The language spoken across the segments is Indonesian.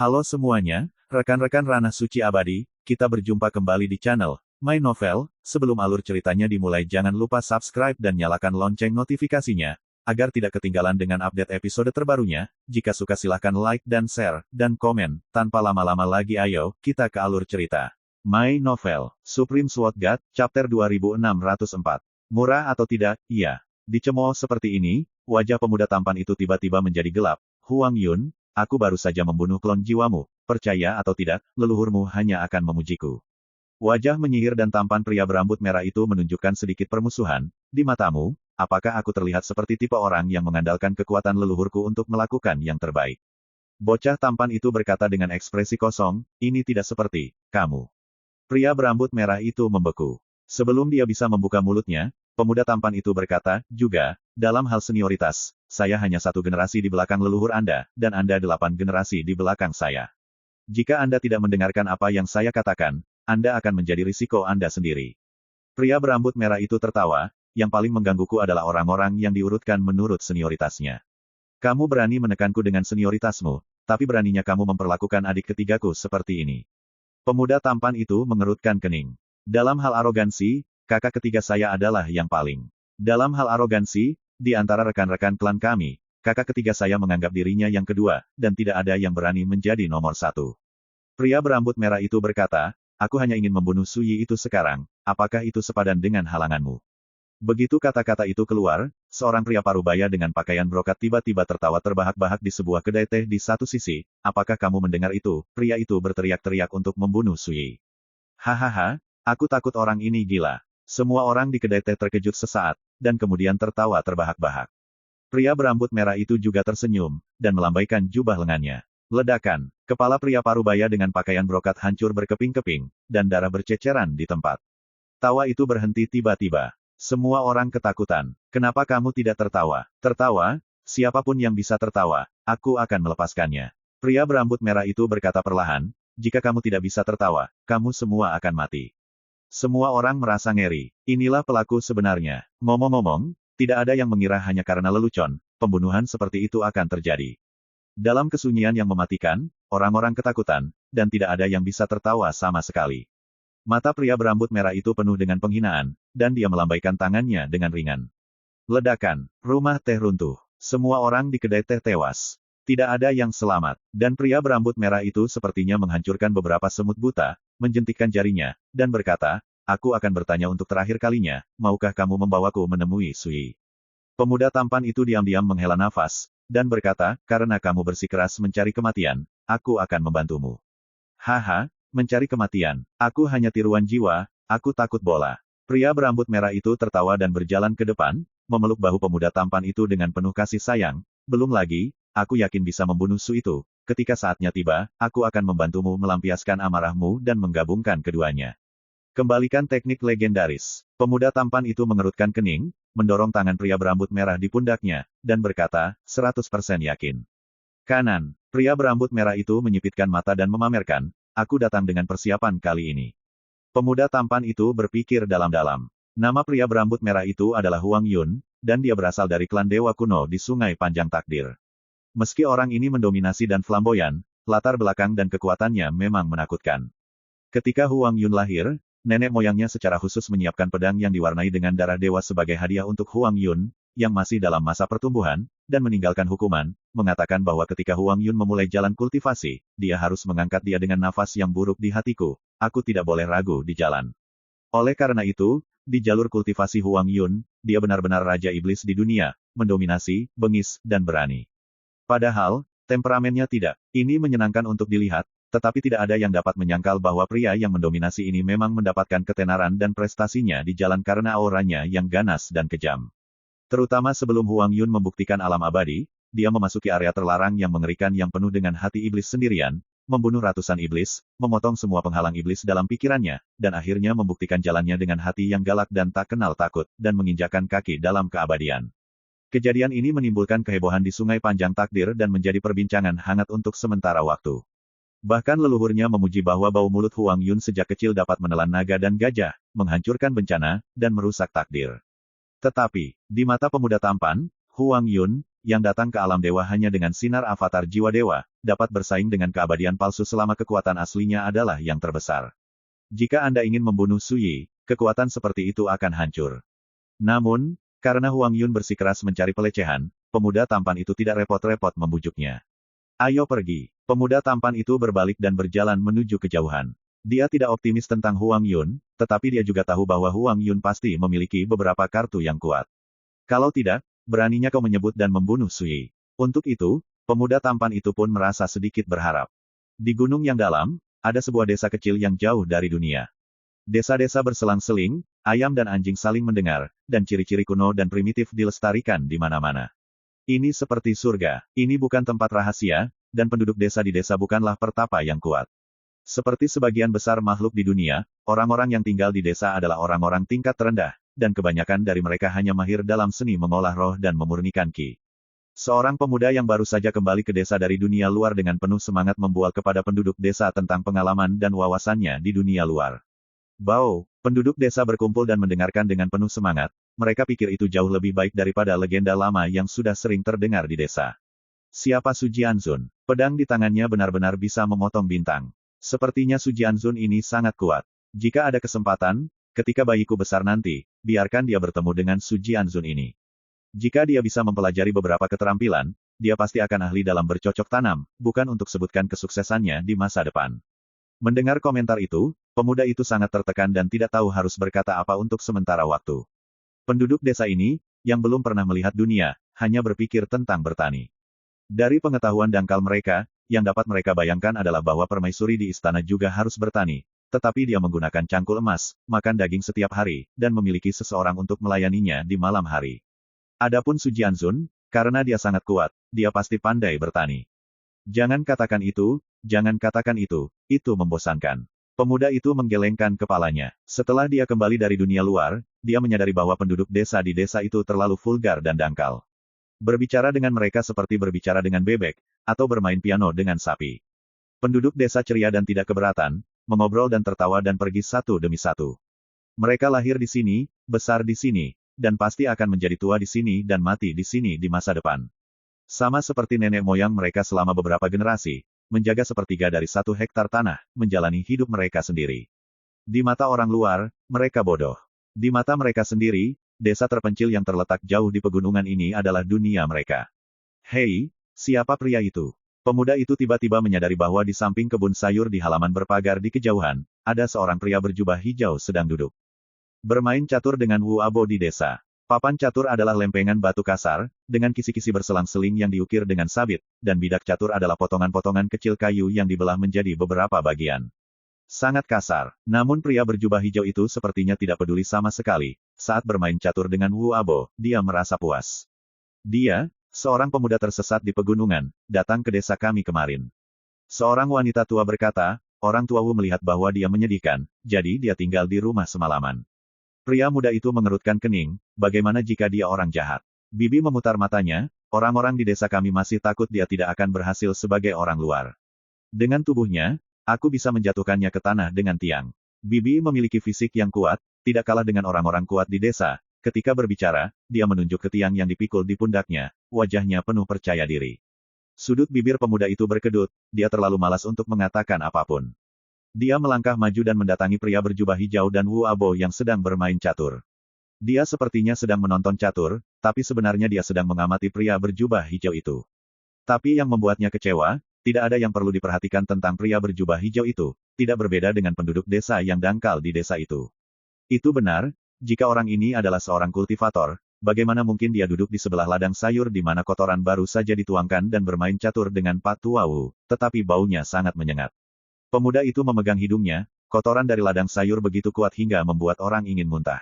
Halo semuanya, rekan-rekan Ranah Suci Abadi, kita berjumpa kembali di channel My Novel. Sebelum alur ceritanya dimulai jangan lupa subscribe dan nyalakan lonceng notifikasinya, agar tidak ketinggalan dengan update episode terbarunya. Jika suka silahkan like dan share, dan komen. Tanpa lama-lama lagi ayo, kita ke alur cerita. My Novel, Supreme Sword God, Chapter 2604. Murah atau tidak? Iya. Dicemooh seperti ini, wajah pemuda tampan itu tiba-tiba menjadi gelap. Huang Yun, aku baru saja membunuh klon jiwamu. Percaya atau tidak, leluhurmu hanya akan memujiku. Wajah menyihir dan tampan pria berambut merah itu menunjukkan sedikit permusuhan. Di matamu, apakah aku terlihat seperti tipe orang yang mengandalkan kekuatan leluhurku untuk melakukan yang terbaik? Bocah tampan itu berkata dengan ekspresi kosong, ini tidak seperti kamu. Pria berambut merah itu membeku. Sebelum dia bisa membuka mulutnya, pemuda tampan itu berkata, juga, dalam hal senioritas, saya hanya 1 generasi di belakang leluhur Anda, dan Anda 8 generasi di belakang saya. Jika Anda tidak mendengarkan apa yang saya katakan, Anda akan menjadi risiko Anda sendiri. Pria berambut merah itu tertawa, yang paling menggangguku adalah orang-orang yang diurutkan menurut senioritasnya. Kamu berani menekanku dengan senioritasmu, tapi beraninya kamu memperlakukan adik ketigaku seperti ini. Pemuda tampan itu mengerutkan kening. Dalam hal arogansi, kakak ketiga saya adalah yang paling. Dalam hal arogansi, di antara rekan-rekan klan kami, kakak ketiga saya menganggap dirinya yang kedua, dan tidak ada yang berani menjadi nomor 1. Pria berambut merah itu berkata, aku hanya ingin membunuh Suyi itu sekarang, apakah itu sepadan dengan halanganmu? Begitu kata-kata itu keluar, seorang pria parubaya dengan pakaian brokat tiba-tiba tertawa terbahak-bahak di sebuah kedai teh di satu sisi. Apakah kamu mendengar itu? Pria itu berteriak-teriak untuk membunuh Suyi. Hahaha, aku takut orang ini gila. Semua orang di kedai teh terkejut sesaat, dan kemudian tertawa terbahak-bahak. Pria berambut merah itu juga tersenyum, dan melambaikan jubah lengannya. Ledakan, kepala pria parubaya dengan pakaian brokat hancur berkeping-keping, dan darah berceceran di tempat. Tawa itu berhenti tiba-tiba. Semua orang ketakutan. Kenapa kamu tidak tertawa? Tertawa? Siapapun yang bisa tertawa, aku akan melepaskannya. Pria berambut merah itu berkata perlahan, jika kamu tidak bisa tertawa, kamu semua akan mati. Semua orang merasa ngeri. Inilah pelaku sebenarnya. Ngomong-ngomong, tidak ada yang mengira hanya karena lelucon, pembunuhan seperti itu akan terjadi. Dalam kesunyian yang mematikan, orang-orang ketakutan, dan tidak ada yang bisa tertawa sama sekali. Mata pria berambut merah itu penuh dengan penghinaan, dan dia melambaikan tangannya dengan ringan. Ledakan, rumah teh runtuh. Semua orang di kedai teh tewas. Tidak ada yang selamat, dan pria berambut merah itu sepertinya menghancurkan beberapa semut buta, menjentikkan jarinya, dan berkata, aku akan bertanya untuk terakhir kalinya, maukah kamu membawaku menemui Suyi? Pemuda tampan itu diam-diam menghela nafas, dan berkata, karena kamu bersikeras mencari kematian, aku akan membantumu. Haha, mencari kematian, aku hanya tiruan jiwa, aku takut bola. Pria berambut merah itu tertawa dan berjalan ke depan, memeluk bahu pemuda tampan itu dengan penuh kasih sayang. Belum lagi, aku yakin bisa membunuh Su itu. Ketika saatnya tiba, aku akan membantumu melampiaskan amarahmu dan menggabungkan keduanya. Kembalikan teknik legendaris. Pemuda tampan itu mengerutkan kening, mendorong tangan pria berambut merah di pundaknya, dan berkata, 100% yakin. Kanan, pria berambut merah itu menyipitkan mata dan memamerkan, aku datang dengan persiapan kali ini. Pemuda tampan itu berpikir dalam-dalam. Nama pria berambut merah itu adalah Huang Yun, dan dia berasal dari klan Dewa Kuno di Sungai Panjang Takdir. Meski orang ini mendominasi dan flamboyan, latar belakang dan kekuatannya memang menakutkan. Ketika Huang Yun lahir, nenek moyangnya secara khusus menyiapkan pedang yang diwarnai dengan darah dewa sebagai hadiah untuk Huang Yun, yang masih dalam masa pertumbuhan, dan meninggalkan hukuman, mengatakan bahwa ketika Huang Yun memulai jalan kultivasi, dia harus mengangkat dia dengan nafas yang buruk di hatiku, aku tidak boleh ragu di jalan. Oleh karena itu, di jalur kultivasi Huang Yun, dia benar-benar raja iblis di dunia, mendominasi, bengis, dan berani. Padahal, temperamennya tidak. Ini menyenangkan untuk dilihat, tetapi tidak ada yang dapat menyangkal bahwa pria yang mendominasi ini memang mendapatkan ketenaran dan prestasinya di jalan karena auranya yang ganas dan kejam. Terutama sebelum Huang Yun membuktikan alam abadi, dia memasuki area terlarang yang mengerikan yang penuh dengan hati iblis sendirian, membunuh ratusan iblis, memotong semua penghalang iblis dalam pikirannya, dan akhirnya membuktikan jalannya dengan hati yang galak dan tak kenal takut, dan menginjakan kaki dalam keabadian. Kejadian ini menimbulkan kehebohan di Sungai Panjang Takdir dan menjadi perbincangan hangat untuk sementara waktu. Bahkan leluhurnya memuji bahwa bau mulut Huang Yun sejak kecil dapat menelan naga dan gajah, menghancurkan bencana, dan merusak takdir. Tetapi, di mata pemuda tampan, Huang Yun, yang datang ke alam dewa hanya dengan sinar avatar jiwa dewa, dapat bersaing dengan keabadian palsu selama kekuatan aslinya adalah yang terbesar. Jika Anda ingin membunuh Su Yi, kekuatan seperti itu akan hancur. Namun, karena Huang Yun bersikeras mencari pelecehan, pemuda tampan itu tidak repot-repot membujuknya. Ayo pergi. Pemuda tampan itu berbalik dan berjalan menuju kejauhan. Dia tidak optimis tentang Huang Yun, tetapi dia juga tahu bahwa Huang Yun pasti memiliki beberapa kartu yang kuat. Kalau tidak, beraninya kau menyebut dan membunuh Su Yi. Untuk itu, pemuda tampan itu pun merasa sedikit berharap. Di gunung yang dalam, ada sebuah desa kecil yang jauh dari dunia. Desa-desa berselang-seling, ayam dan anjing saling mendengar, dan ciri-ciri kuno dan primitif dilestarikan di mana-mana. Ini seperti surga, ini bukan tempat rahasia, dan penduduk desa di desa bukanlah pertapa yang kuat. Seperti sebagian besar makhluk di dunia, orang-orang yang tinggal di desa adalah orang-orang tingkat terendah, dan kebanyakan dari mereka hanya mahir dalam seni mengolah roh dan memurnikan ki. Seorang pemuda yang baru saja kembali ke desa dari dunia luar dengan penuh semangat membual kepada penduduk desa tentang pengalaman dan wawasannya di dunia luar. Bao, penduduk desa berkumpul dan mendengarkan dengan penuh semangat, mereka pikir itu jauh lebih baik daripada legenda lama yang sudah sering terdengar di desa. Siapa Su Jianzun? Pedang di tangannya benar-benar bisa memotong bintang. Sepertinya Su Jianzun ini sangat kuat. Jika ada kesempatan, ketika bayiku besar nanti, biarkan dia bertemu dengan Su Jianzun ini. Jika dia bisa mempelajari beberapa keterampilan, dia pasti akan ahli dalam bercocok tanam, bukan untuk sebutkan kesuksesannya di masa depan. Mendengar komentar itu, pemuda itu sangat tertekan dan tidak tahu harus berkata apa untuk sementara waktu. Penduduk desa ini, yang belum pernah melihat dunia, hanya berpikir tentang bertani. Dari pengetahuan dangkal mereka, yang dapat mereka bayangkan adalah bahwa permaisuri di istana juga harus bertani, tetapi dia menggunakan cangkul emas, makan daging setiap hari, dan memiliki seseorang untuk melayaninya di malam hari. Adapun Su Jianzun, karena dia sangat kuat, dia pasti pandai bertani. Jangan katakan itu membosankan. Pemuda itu menggelengkan kepalanya. Setelah dia kembali dari dunia luar, dia menyadari bahwa penduduk desa di desa itu terlalu vulgar dan dangkal. Berbicara dengan mereka seperti berbicara dengan bebek, atau bermain piano dengan sapi. Penduduk desa ceria dan tidak keberatan, mengobrol dan tertawa dan pergi satu demi satu. Mereka lahir di sini, besar di sini, dan pasti akan menjadi tua di sini dan mati di sini di masa depan. Sama seperti nenek moyang mereka selama beberapa generasi, menjaga sepertiga dari 1 hektar tanah, menjalani hidup mereka sendiri. Di mata orang luar, mereka bodoh. Di mata mereka sendiri, desa terpencil yang terletak jauh di pegunungan ini adalah dunia mereka. Hei, siapa pria itu? Pemuda itu tiba-tiba menyadari bahwa di samping kebun sayur di halaman berpagar di kejauhan, ada seorang pria berjubah hijau sedang duduk. Bermain catur dengan Wu Abo di desa. Papan catur adalah lempengan batu kasar, dengan kisi-kisi berselang-seling yang diukir dengan sabit, dan bidak catur adalah potongan-potongan kecil kayu yang dibelah menjadi beberapa bagian. Sangat kasar, namun pria berjubah hijau itu sepertinya tidak peduli sama sekali. Saat bermain catur dengan Wu Abo, dia merasa puas. Dia, seorang pemuda tersesat di pegunungan, datang ke desa kami kemarin. Seorang wanita tua berkata, orang tua Wu melihat bahwa dia menyedihkan, jadi dia tinggal di rumah semalaman. Pria muda itu mengerutkan kening, bagaimana jika dia orang jahat? Bibi memutar matanya, orang-orang di desa kami masih takut dia tidak akan berhasil sebagai orang luar. Dengan tubuhnya, aku bisa menjatuhkannya ke tanah dengan tiang. Bibi memiliki fisik yang kuat, tidak kalah dengan orang-orang kuat di desa. Ketika berbicara, dia menunjuk ke tiang yang dipikul di pundaknya, wajahnya penuh percaya diri. Sudut bibir pemuda itu berkedut, dia terlalu malas untuk mengatakan apapun. Dia melangkah maju dan mendatangi pria berjubah hijau dan Wu Abo yang sedang bermain catur. Dia sepertinya sedang menonton catur, tapi sebenarnya dia sedang mengamati pria berjubah hijau itu. Tapi yang membuatnya kecewa, tidak ada yang perlu diperhatikan tentang pria berjubah hijau itu, tidak berbeda dengan penduduk desa yang dangkal di desa itu. Itu benar, jika orang ini adalah seorang kultivator, bagaimana mungkin dia duduk di sebelah ladang sayur di mana kotoran baru saja dituangkan dan bermain catur dengan Pak Tua Wu, tetapi baunya sangat menyengat. Pemuda itu memegang hidungnya, kotoran dari ladang sayur begitu kuat hingga membuat orang ingin muntah.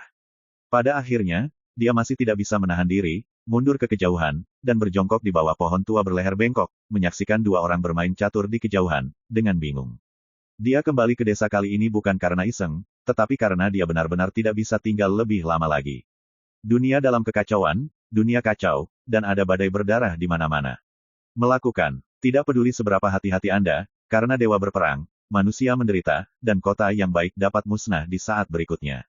Pada akhirnya, dia masih tidak bisa menahan diri, mundur ke kejauhan, dan berjongkok di bawah pohon tua berleher bengkok, menyaksikan 2 orang bermain catur di kejauhan, dengan bingung. Dia kembali ke desa kali ini bukan karena iseng, tetapi karena dia benar-benar tidak bisa tinggal lebih lama lagi. Dunia dalam kekacauan, dunia kacau, dan ada badai berdarah di mana-mana. Melakukan, tidak peduli seberapa hati-hati Anda, karena dewa berperang, manusia menderita, dan kota yang baik dapat musnah di saat berikutnya.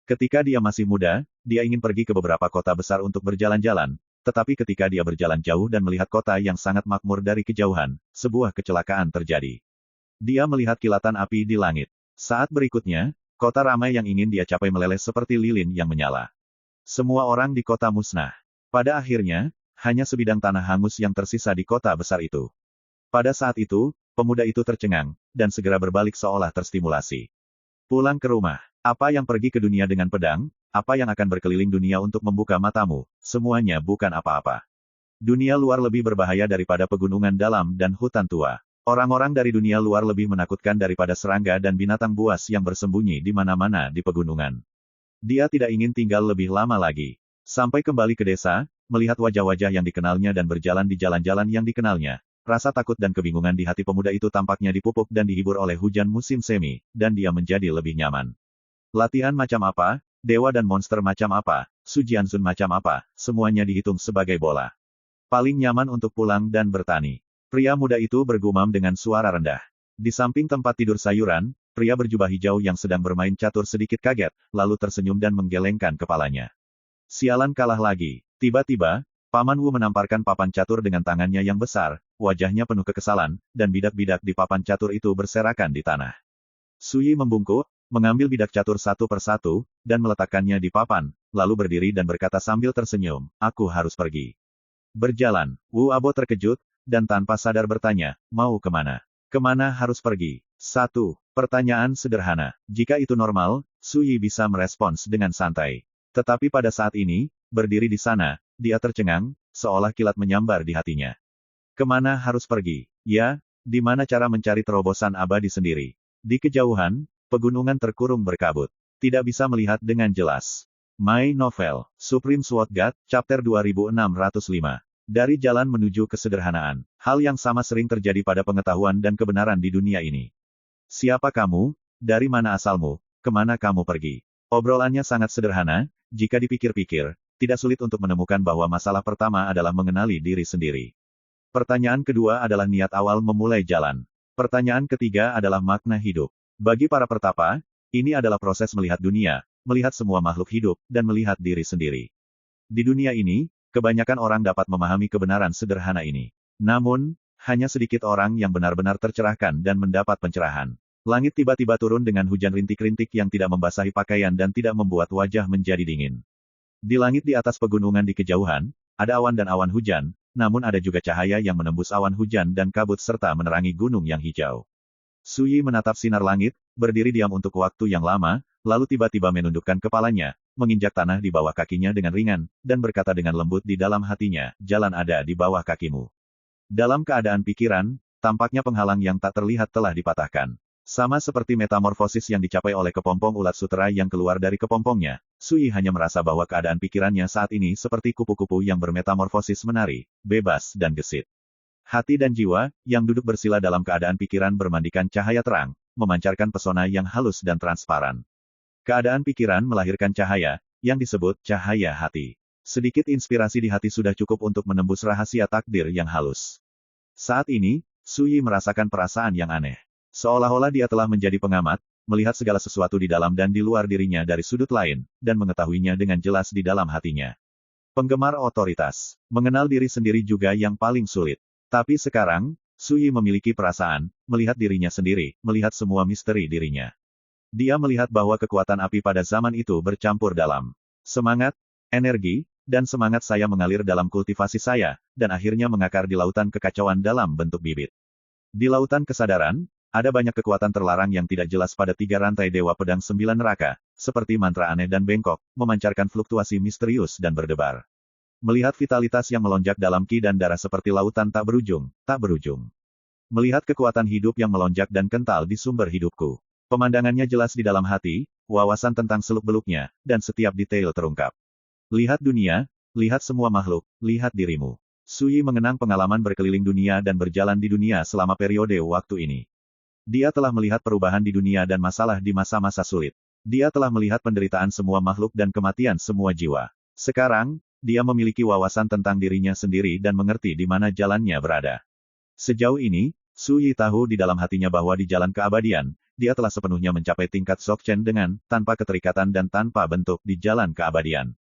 Ketika dia masih muda, dia ingin pergi ke beberapa kota besar untuk berjalan-jalan, tetapi ketika dia berjalan jauh dan melihat kota yang sangat makmur dari kejauhan, sebuah kecelakaan terjadi. Dia melihat kilatan api di langit. Saat berikutnya, kota ramai yang ingin dia capai meleleh seperti lilin yang menyala. Semua orang di kota musnah. Pada akhirnya, hanya sebidang tanah hangus yang tersisa di kota besar itu. Pada saat itu, pemuda itu tercengang, dan segera berbalik seolah terstimulasi. Pulang ke rumah. Apa yang pergi ke dunia dengan pedang, apa yang akan berkeliling dunia untuk membuka matamu, semuanya bukan apa-apa. Dunia luar lebih berbahaya daripada pegunungan dalam dan hutan tua. Orang-orang dari dunia luar lebih menakutkan daripada serangga dan binatang buas yang bersembunyi di mana-mana di pegunungan. Dia tidak ingin tinggal lebih lama lagi. Sampai kembali ke desa, melihat wajah-wajah yang dikenalnya dan berjalan di jalan-jalan yang dikenalnya. Rasa takut dan kebingungan di hati pemuda itu tampaknya dipupuk dan dihibur oleh hujan musim semi, dan dia menjadi lebih nyaman. Latihan macam apa, dewa dan monster macam apa, Sujianzun macam apa, semuanya dihitung sebagai bola. Paling nyaman untuk pulang dan bertani. Pria muda itu bergumam dengan suara rendah. Di samping tempat tidur sayuran, pria berjubah hijau yang sedang bermain catur sedikit kaget, lalu tersenyum dan menggelengkan kepalanya. Sialan kalah lagi. Tiba-tiba, Paman Wu menamparkan papan catur dengan tangannya yang besar, wajahnya penuh kekesalan, dan bidak-bidak di papan catur itu berserakan di tanah. Suyi membungkuk, mengambil bidak catur satu persatu, dan meletakkannya di papan, lalu berdiri dan berkata sambil tersenyum, aku harus pergi. Berjalan, Wu Abo terkejut, dan tanpa sadar bertanya, mau kemana? Kemana harus pergi? 1. Pertanyaan sederhana. Jika itu normal, Suyi bisa merespons dengan santai. Tetapi pada saat ini, berdiri di sana, dia tercengang, seolah kilat menyambar di hatinya. Kemana harus pergi? Ya, di mana cara mencari terobosan abadi sendiri? Di kejauhan, pegunungan terkurung berkabut. Tidak bisa melihat dengan jelas. My Novel, Supreme Sword God, Chapter 2605. Dari jalan menuju kesederhanaan. Hal yang sama sering terjadi pada pengetahuan dan kebenaran di dunia ini. Siapa kamu? Dari mana asalmu? Kemana kamu pergi? Obrolannya sangat sederhana, jika dipikir-pikir, tidak sulit untuk menemukan bahwa masalah pertama adalah mengenali diri sendiri. Pertanyaan kedua adalah niat awal memulai jalan. Pertanyaan ketiga adalah makna hidup. Bagi para pertapa, ini adalah proses melihat dunia, melihat semua makhluk hidup, dan melihat diri sendiri. Di dunia ini, kebanyakan orang dapat memahami kebenaran sederhana ini. Namun, hanya sedikit orang yang benar-benar tercerahkan dan mendapat pencerahan. Langit tiba-tiba turun dengan hujan rintik-rintik yang tidak membasahi pakaian dan tidak membuat wajah menjadi dingin. Di langit di atas pegunungan di kejauhan, ada awan dan awan hujan, namun ada juga cahaya yang menembus awan hujan dan kabut serta menerangi gunung yang hijau. Suyi menatap sinar langit, berdiri diam untuk waktu yang lama, lalu tiba-tiba menundukkan kepalanya, menginjak tanah di bawah kakinya dengan ringan, dan berkata dengan lembut di dalam hatinya, jalan ada di bawah kakimu. Dalam keadaan pikiran, tampaknya penghalang yang tak terlihat telah dipatahkan. Sama seperti metamorfosis yang dicapai oleh kepompong ulat sutera yang keluar dari kepompongnya, Suyi hanya merasa bahwa keadaan pikirannya saat ini seperti kupu-kupu yang bermetamorfosis menari, bebas dan gesit. Hati dan jiwa, yang duduk bersila dalam keadaan pikiran bermandikan cahaya terang, memancarkan pesona yang halus dan transparan. Keadaan pikiran melahirkan cahaya, yang disebut cahaya hati. Sedikit inspirasi di hati sudah cukup untuk menembus rahasia takdir yang halus. Saat ini, Suyi merasakan perasaan yang aneh. Seolah-olah dia telah menjadi pengamat, melihat segala sesuatu di dalam dan di luar dirinya dari sudut lain, dan mengetahuinya dengan jelas di dalam hatinya. Penggemar otoritas. Mengenal diri sendiri juga yang paling sulit. Tapi sekarang, Suyi memiliki perasaan, melihat dirinya sendiri, melihat semua misteri dirinya. Dia melihat bahwa kekuatan api pada zaman itu bercampur dalam semangat, energi, dan semangat saya mengalir dalam kultivasi saya, dan akhirnya mengakar di lautan kekacauan dalam bentuk bibit. Di lautan kesadaran, ada banyak kekuatan terlarang yang tidak jelas pada tiga rantai Dewa Pedang Sembilan Neraka, seperti mantra aneh dan bengkok, memancarkan fluktuasi misterius dan berdebar. Melihat vitalitas yang melonjak dalam ki dan darah seperti lautan tak berujung, tak berujung. Melihat kekuatan hidup yang melonjak dan kental di sumber hidupku. Pemandangannya jelas di dalam hati, wawasan tentang seluk-beluknya, dan setiap detail terungkap. Lihat dunia, lihat semua makhluk, lihat dirimu. Suyi mengenang pengalaman berkeliling dunia dan berjalan di dunia selama periode waktu ini. Dia telah melihat perubahan di dunia dan masalah di masa-masa sulit. Dia telah melihat penderitaan semua makhluk dan kematian semua jiwa. Sekarang, dia memiliki wawasan tentang dirinya sendiri dan mengerti di mana jalannya berada. Sejauh ini, Suyi tahu di dalam hatinya bahwa di jalan keabadian, dia telah sepenuhnya mencapai tingkat Dzogchen dengan, tanpa keterikatan dan tanpa bentuk di jalan keabadian.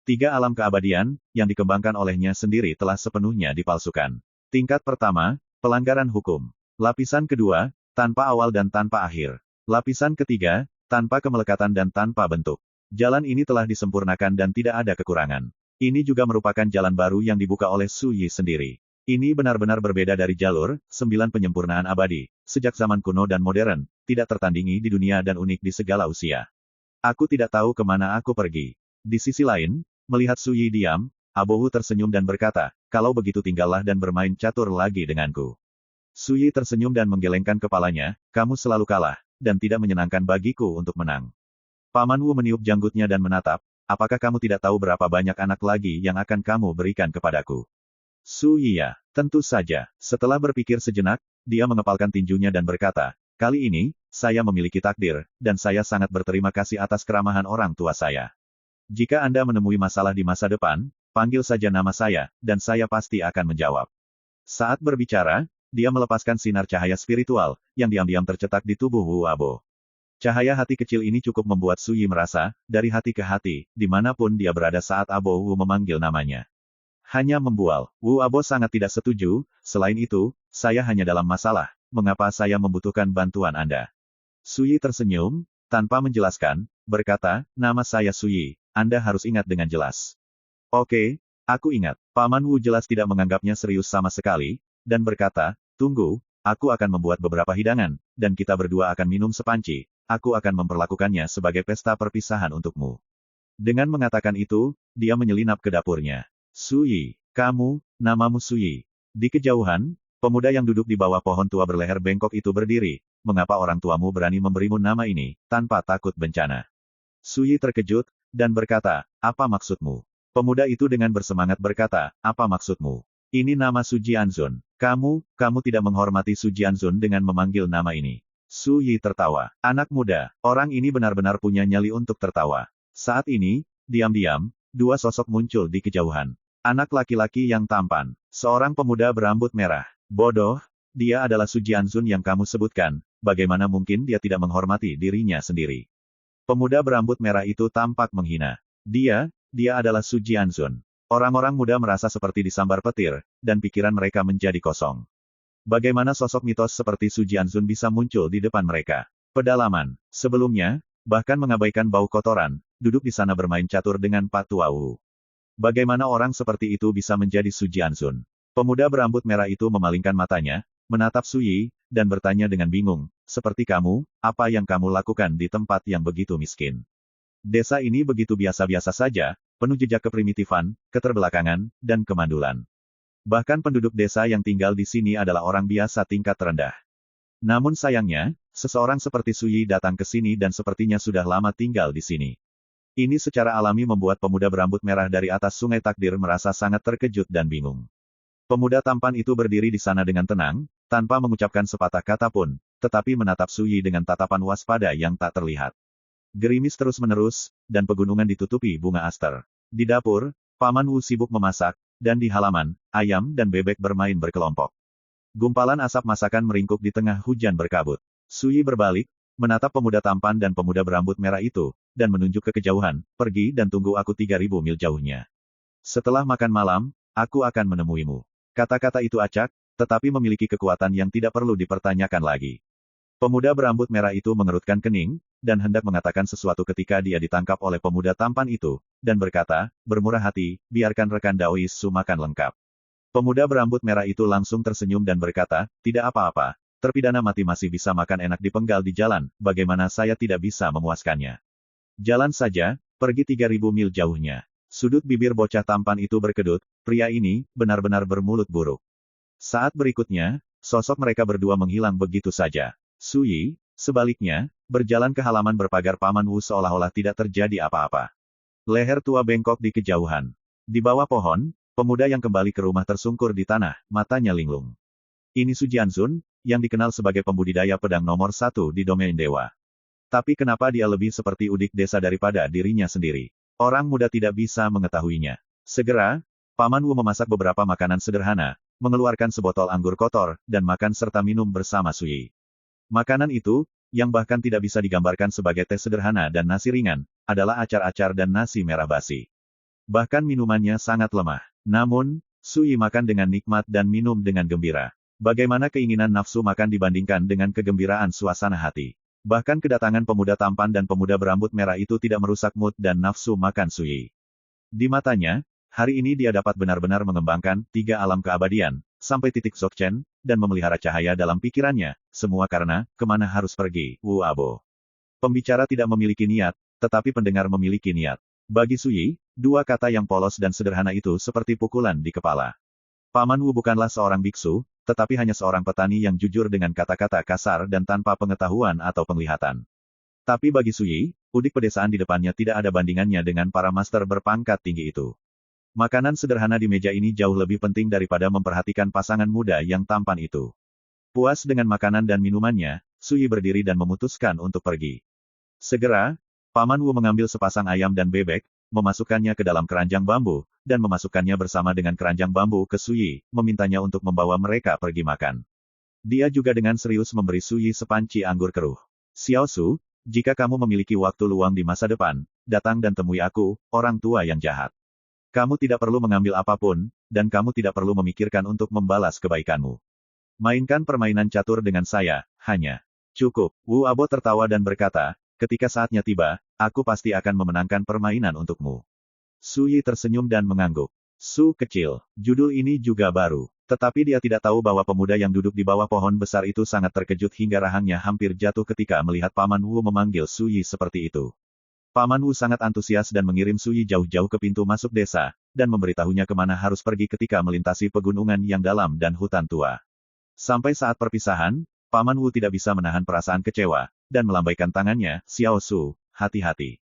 3 alam keabadian, yang dikembangkan olehnya sendiri telah sepenuhnya dipalsukan. Tingkat pertama, pelanggaran hukum. Lapisan kedua, tanpa awal dan tanpa akhir. Lapisan ketiga, tanpa kemelekatan dan tanpa bentuk. Jalan ini telah disempurnakan dan tidak ada kekurangan. Ini juga merupakan jalan baru yang dibuka oleh Su Yi sendiri. Ini benar-benar berbeda dari jalur 9 penyempurnaan abadi, sejak zaman kuno dan modern, tidak tertandingi di dunia dan unik di segala usia. Aku tidak tahu kemana aku pergi. Di sisi lain, melihat Su Yi diam, Abohu tersenyum dan berkata, kalau begitu tinggallah dan bermain catur lagi denganku. Su Yi tersenyum dan menggelengkan kepalanya, kamu selalu kalah, dan tidak menyenangkan bagiku untuk menang. Paman Wu meniup janggutnya dan menatap, apakah kamu tidak tahu berapa banyak anak lagi yang akan kamu berikan kepadaku? Su Yi ya, tentu saja. Setelah berpikir sejenak, dia mengepalkan tinjunya dan berkata, kali ini, saya memiliki takdir, dan saya sangat berterima kasih atas keramahan orang tua saya. Jika Anda menemui masalah di masa depan, panggil saja nama saya, dan saya pasti akan menjawab. Saat berbicara, dia melepaskan sinar cahaya spiritual, yang diam-diam tercetak di tubuh Wu Abo. Cahaya hati kecil ini cukup membuat Su Yi merasa, dari hati ke hati, dimanapun dia berada saat Abo Wu memanggil namanya. Hanya membual, Wu Abo sangat tidak setuju, selain itu, saya hanya dalam masalah, mengapa saya membutuhkan bantuan Anda? Su Yi tersenyum, tanpa menjelaskan, berkata, nama saya Su Yi, Anda harus ingat dengan jelas. Oke, aku ingat. Paman Wu jelas tidak menganggapnya serius sama sekali, dan berkata, tunggu, aku akan membuat beberapa hidangan, dan kita berdua akan minum sepanci, aku akan memperlakukannya sebagai pesta perpisahan untukmu. Dengan mengatakan itu, dia menyelinap ke dapurnya. Su Yi, kamu, namamu Su Yi. Di kejauhan, pemuda yang duduk di bawah pohon tua berleher bengkok itu berdiri, mengapa orang tuamu berani memberimu nama ini, tanpa takut bencana? Su Yi terkejut, dan berkata, apa maksudmu? Pemuda itu dengan bersemangat berkata, apa maksudmu? Ini nama Su Jianzun. Kamu tidak menghormati Su Jianzun dengan memanggil nama ini. Su Yi tertawa. Anak muda, orang ini benar-benar punya nyali untuk tertawa. Saat ini, diam-diam, dua sosok muncul di kejauhan. Anak laki-laki yang tampan. Seorang pemuda berambut merah. Bodoh, dia adalah Su Jianzun yang kamu sebutkan, bagaimana mungkin dia tidak menghormati dirinya sendiri? Pemuda berambut merah itu tampak menghina. Dia adalah Su Jianzun. Orang-orang muda merasa seperti disambar petir, dan pikiran mereka menjadi kosong. Bagaimana sosok mitos seperti Su Jianzun bisa muncul di depan mereka? Pedalaman. Sebelumnya, bahkan mengabaikan bau kotoran, duduk di sana bermain catur dengan Pak Tua Wu. Bagaimana orang seperti itu bisa menjadi Su Jianzun? Pemuda berambut merah itu memalingkan matanya, menatap Su Yi, dan bertanya dengan bingung, seperti kamu, apa yang kamu lakukan di tempat yang begitu miskin? Desa ini begitu biasa-biasa saja, penuh jejak keprimitifan, keterbelakangan, dan kemandulan. Bahkan penduduk desa yang tinggal di sini adalah orang biasa tingkat rendah. Namun sayangnya, seseorang seperti Su Yi datang ke sini dan sepertinya sudah lama tinggal di sini. Ini secara alami membuat pemuda berambut merah dari atas sungai takdir merasa sangat terkejut dan bingung. Pemuda tampan itu berdiri di sana dengan tenang, tanpa mengucapkan sepatah kata pun, tetapi menatap Su Yi dengan tatapan waspada yang tak terlihat. Gerimis terus-menerus, dan pegunungan ditutupi bunga aster. Di dapur, Paman Wu sibuk memasak, dan di halaman, ayam dan bebek bermain berkelompok. Gumpalan asap masakan meringkuk di tengah hujan berkabut. Su Yi berbalik, menatap pemuda tampan dan pemuda berambut merah itu, dan menunjuk ke kejauhan, pergi dan tunggu aku 3.000 mil jauhnya. Setelah makan malam, aku akan menemuimu. Kata-kata itu acak, tetapi memiliki kekuatan yang tidak perlu dipertanyakan lagi. Pemuda berambut merah itu mengerutkan kening, dan hendak mengatakan sesuatu ketika dia ditangkap oleh pemuda tampan itu, dan berkata, bermurah hati, biarkan rekan Daois Su makan lengkap. Pemuda berambut merah itu langsung tersenyum dan berkata, tidak apa-apa, terpidana mati masih bisa makan enak dipenggal di jalan, bagaimana saya tidak bisa memuaskannya. Jalan saja, pergi 3.000 mil jauhnya. Sudut bibir bocah tampan itu berkedut, pria ini, benar-benar bermulut buruk. Saat berikutnya, sosok mereka berdua menghilang begitu saja. Su Yi, sebaliknya, berjalan ke halaman berpagar Paman Wu seolah-olah tidak terjadi apa-apa. Leher tua bengkok di kejauhan. Di bawah pohon, pemuda yang kembali ke rumah tersungkur di tanah, matanya linglung. Ini Su Jianzun, yang dikenal sebagai pembudidaya pedang nomor 1 di domain dewa. Tapi kenapa dia lebih seperti udik desa daripada dirinya sendiri? Orang muda tidak bisa mengetahuinya. Segera, Paman Wu memasak beberapa makanan sederhana, mengeluarkan sebotol anggur kotor, dan makan serta minum bersama Su Yi. Makanan itu, yang bahkan tidak bisa digambarkan sebagai teh sederhana dan nasi ringan, adalah acar-acar dan nasi merah basi. Bahkan minumannya sangat lemah. Namun, Sui makan dengan nikmat dan minum dengan gembira. Bagaimana keinginan nafsu makan dibandingkan dengan kegembiraan suasana hati. Bahkan kedatangan pemuda tampan dan pemuda berambut merah itu tidak merusak mood dan nafsu makan Sui. Di matanya, hari ini dia dapat benar-benar mengembangkan 3 alam keabadian, sampai titik Dzogchen, dan memelihara cahaya dalam pikirannya, semua karena, kemana harus pergi, Wu Abo. Pembicara tidak memiliki niat, tetapi pendengar memiliki niat. Bagi Sui, 2 kata yang polos dan sederhana itu seperti pukulan di kepala. Paman Wu bukanlah seorang biksu, tetapi hanya seorang petani yang jujur dengan kata-kata kasar dan tanpa pengetahuan atau penglihatan. Tapi bagi Sui, udik pedesaan di depannya tidak ada bandingannya dengan para master berpangkat tinggi itu. Makanan sederhana di meja ini jauh lebih penting daripada memperhatikan pasangan muda yang tampan itu. Puas dengan makanan dan minumannya, Sui berdiri dan memutuskan untuk pergi. Segera, Paman Wu mengambil sepasang ayam dan bebek, memasukkannya ke dalam keranjang bambu, dan memasukkannya bersama dengan keranjang bambu ke Sui, memintanya untuk membawa mereka pergi makan. Dia juga dengan serius memberi Sui sepanci anggur keruh. Xiao Su, jika kamu memiliki waktu luang di masa depan, datang dan temui aku, orang tua yang jahat. Kamu tidak perlu mengambil apapun, dan kamu tidak perlu memikirkan untuk membalas kebaikanmu. Mainkan permainan catur dengan saya, hanya. Cukup. Wu Abo tertawa dan berkata, ketika saatnya tiba, aku pasti akan memenangkan permainan untukmu. Sui tersenyum dan mengangguk. Su kecil, judul ini juga baru. Tetapi dia tidak tahu bahwa pemuda yang duduk di bawah pohon besar itu sangat terkejut hingga rahangnya hampir jatuh ketika melihat Paman Wu memanggil Sui seperti itu. Paman Wu sangat antusias dan mengirim Sui jauh-jauh ke pintu masuk desa, dan memberitahunya kemana harus pergi ketika melintasi pegunungan yang dalam dan hutan tua. Sampai saat perpisahan, Paman Wu tidak bisa menahan perasaan kecewa, dan melambaikan tangannya, Xiao Su, hati-hati.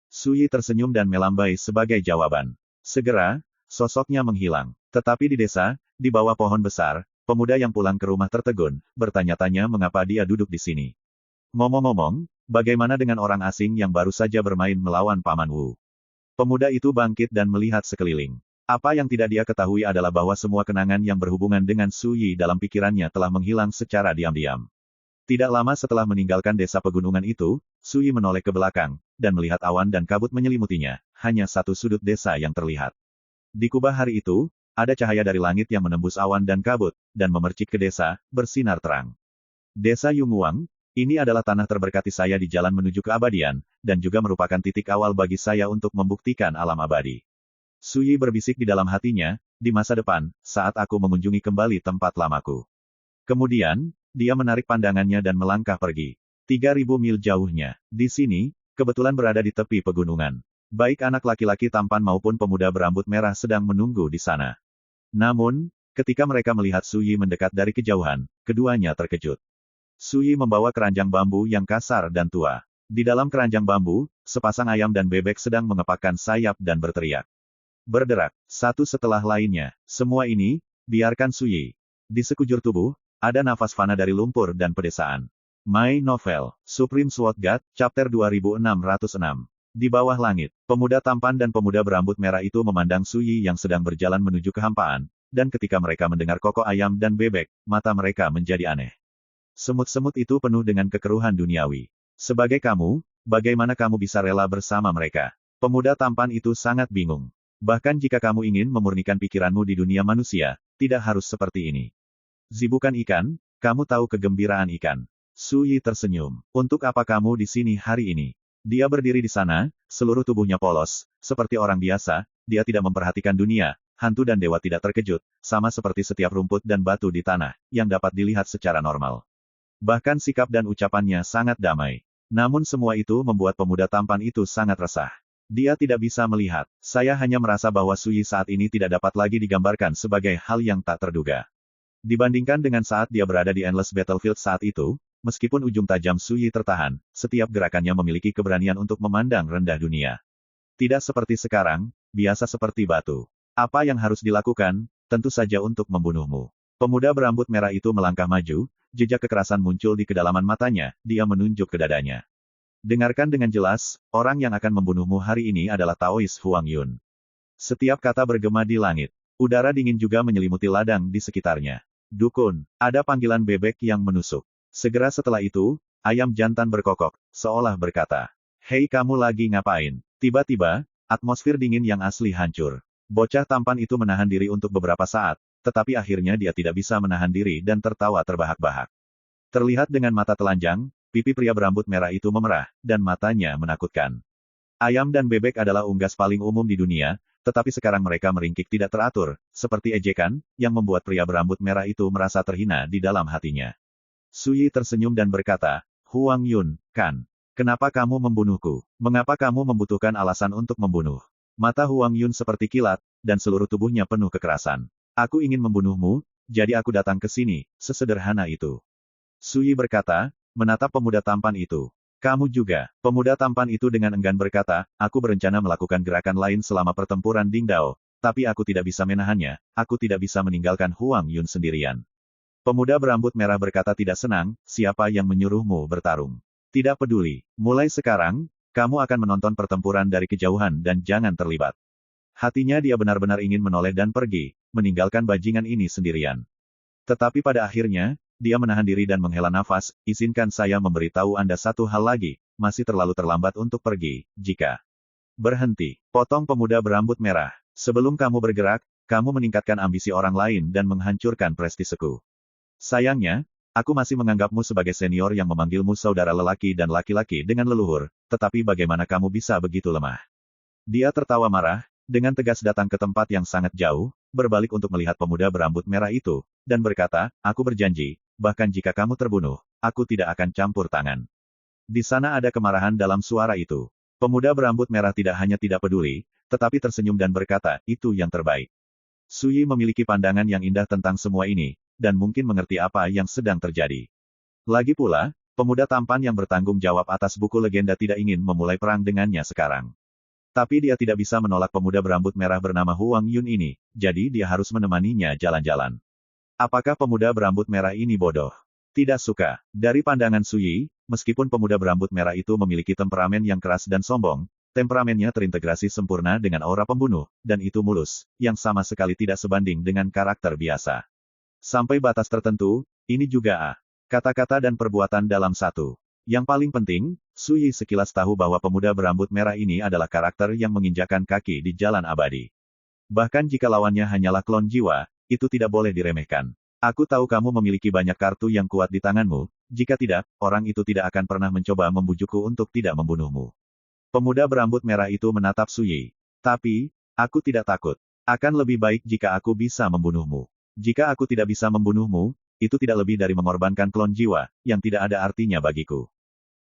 Sui tersenyum dan melambai sebagai jawaban. Segera, sosoknya menghilang. Tetapi di desa, di bawah pohon besar, pemuda yang pulang ke rumah tertegun, bertanya-tanya mengapa dia duduk di sini. Ngomong-ngomong, bagaimana dengan orang asing yang baru saja bermain melawan Paman Wu? Pemuda itu bangkit dan melihat sekeliling. Apa yang tidak dia ketahui adalah bahwa semua kenangan yang berhubungan dengan Sui dalam pikirannya telah menghilang secara diam-diam. Tidak lama setelah meninggalkan desa pegunungan itu, Sui menoleh ke belakang, dan melihat awan dan kabut menyelimutinya, hanya satu sudut desa yang terlihat. Di kubah hari itu, ada cahaya dari langit yang menembus awan dan kabut, dan memercik ke desa, bersinar terang. Desa Yunguang, ini adalah tanah terberkati saya di jalan menuju keabadian, dan juga merupakan titik awal bagi saya untuk membuktikan alam abadi. Sui berbisik di dalam hatinya, di masa depan, saat aku mengunjungi kembali tempat lamaku. Kemudian, dia menarik pandangannya dan melangkah pergi. 3.000 mil jauhnya. Di sini, kebetulan berada di tepi pegunungan. Baik anak laki-laki tampan maupun pemuda berambut merah sedang menunggu di sana. Namun, ketika mereka melihat Sui mendekat dari kejauhan, keduanya terkejut. Sui membawa keranjang bambu yang kasar dan tua. Di dalam keranjang bambu, sepasang ayam dan bebek sedang mengepakkan sayap dan berteriak. Berderak, satu setelah lainnya. Semua ini, biarkan Sui. Di sekujur tubuh, ada nafas fana dari lumpur dan pedesaan. My Novel, Supreme Sword God, Chapter 2606. Di bawah langit, pemuda tampan dan pemuda berambut merah itu memandang Sui yang sedang berjalan menuju kehampaan, dan ketika mereka mendengar kokok ayam dan bebek, mata mereka menjadi aneh. Semut-semut itu penuh dengan kekeruhan duniawi. Sebagai kamu, bagaimana kamu bisa rela bersama mereka? Pemuda tampan itu sangat bingung. Bahkan jika kamu ingin memurnikan pikiranmu di dunia manusia, tidak harus seperti ini. Zibukan ikan, kamu tahu kegembiraan ikan. Sui tersenyum. Untuk apa kamu di sini hari ini? Dia berdiri di sana, seluruh tubuhnya polos, seperti orang biasa, dia tidak memperhatikan dunia, hantu dan dewa tidak terkejut, sama seperti setiap rumput dan batu di tanah, yang dapat dilihat secara normal. Bahkan sikap dan ucapannya sangat damai. Namun semua itu membuat pemuda tampan itu sangat resah. Dia tidak bisa melihat. Saya hanya merasa bahwa Sui saat ini tidak dapat lagi digambarkan sebagai hal yang tak terduga. Dibandingkan dengan saat dia berada di Endless Battlefield saat itu, meskipun ujung tajam Sui tertahan, setiap gerakannya memiliki keberanian untuk memandang rendah dunia. Tidak seperti sekarang, biasa seperti batu. Apa yang harus dilakukan? Tentu saja untuk membunuhmu. Pemuda berambut merah itu melangkah maju, jejak kekerasan muncul di kedalaman matanya, dia menunjuk ke dadanya. Dengarkan dengan jelas, orang yang akan membunuhmu hari ini adalah Taois Huang Yun. Setiap kata bergema di langit. Udara dingin juga menyelimuti ladang di sekitarnya. Dukun, ada panggilan bebek yang menusuk. Segera setelah itu, ayam jantan berkokok, seolah berkata, "Hei kamu lagi ngapain?" Tiba-tiba, Atmosfer dingin yang asli hancur. Bocah tampan itu menahan diri untuk beberapa saat, tetapi akhirnya dia tidak bisa menahan diri dan tertawa terbahak-bahak. Terlihat dengan mata telanjang, pipi pria berambut merah itu memerah, dan matanya menakutkan. Ayam dan bebek adalah unggas paling umum di dunia, tetapi sekarang mereka meringkik tidak teratur, seperti ejekan, yang membuat pria berambut merah itu merasa terhina di dalam hatinya. Suyi tersenyum dan berkata, Huang Yun, kan? Kenapa kamu membunuhku? Mengapa kamu membutuhkan alasan untuk membunuh? Mata Huang Yun seperti kilat, dan seluruh tubuhnya penuh kekerasan. Aku ingin membunuhmu, jadi aku datang ke sini, sesederhana itu. Suyi berkata, menatap pemuda tampan itu. Kamu juga. Pemuda tampan itu dengan enggan berkata, aku berencana melakukan gerakan lain selama pertempuran Dingdao, tapi aku tidak bisa menahannya, aku tidak bisa meninggalkan Huang Yun sendirian. Pemuda berambut merah berkata tidak senang, siapa yang menyuruhmu bertarung? Tidak peduli. Mulai sekarang, kamu akan menonton pertempuran dari kejauhan dan jangan terlibat. Hatinya dia benar-benar ingin menoleh dan pergi, meninggalkan bajingan ini sendirian. Tetapi pada akhirnya, dia menahan diri dan menghela nafas, izinkan saya memberitahu Anda satu hal lagi, masih terlalu terlambat untuk pergi, jika berhenti. Potong pemuda berambut merah. Sebelum kamu bergerak, kamu meningkatkan ambisi orang lain dan menghancurkan prestiseku. Sayangnya, aku masih menganggapmu sebagai senior yang memanggilmu saudara lelaki dan laki-laki dengan leluhur, tetapi bagaimana kamu bisa begitu lemah? Dia tertawa marah, dengan tegas datang ke tempat yang sangat jauh, berbalik untuk melihat pemuda berambut merah itu, dan berkata, aku berjanji, bahkan jika kamu terbunuh, aku tidak akan campur tangan. Di sana ada kemarahan dalam suara itu. Pemuda berambut merah tidak hanya tidak peduli, tetapi tersenyum dan berkata, itu yang terbaik. Suyi memiliki pandangan yang indah tentang semua ini, dan mungkin mengerti apa yang sedang terjadi. Lagi pula, pemuda tampan yang bertanggung jawab atas buku legenda tidak ingin memulai perang dengannya sekarang. Tapi dia tidak bisa menolak pemuda berambut merah bernama Huang Yun ini, jadi dia harus menemaninya jalan-jalan. Apakah pemuda berambut merah ini bodoh? Tidak suka. Dari pandangan Suyi, meskipun pemuda berambut merah itu memiliki temperamen yang keras dan sombong, temperamennya terintegrasi sempurna dengan aura pembunuh, dan itu mulus, yang sama sekali tidak sebanding dengan karakter biasa. Sampai batas tertentu, ini juga kata-kata dan perbuatan dalam satu. Yang paling penting, Suyi sekilas tahu bahwa pemuda berambut merah ini adalah karakter yang menginjakan kaki di jalan abadi. Bahkan jika lawannya hanyalah klon jiwa, itu tidak boleh diremehkan. Aku tahu kamu memiliki banyak kartu yang kuat di tanganmu, jika tidak, orang itu tidak akan pernah mencoba membujukku untuk tidak membunuhmu. Pemuda berambut merah itu menatap Suyi. Tapi, aku tidak takut. Akan lebih baik jika aku bisa membunuhmu. Jika aku tidak bisa membunuhmu, itu tidak lebih dari mengorbankan klon jiwa, yang tidak ada artinya bagiku.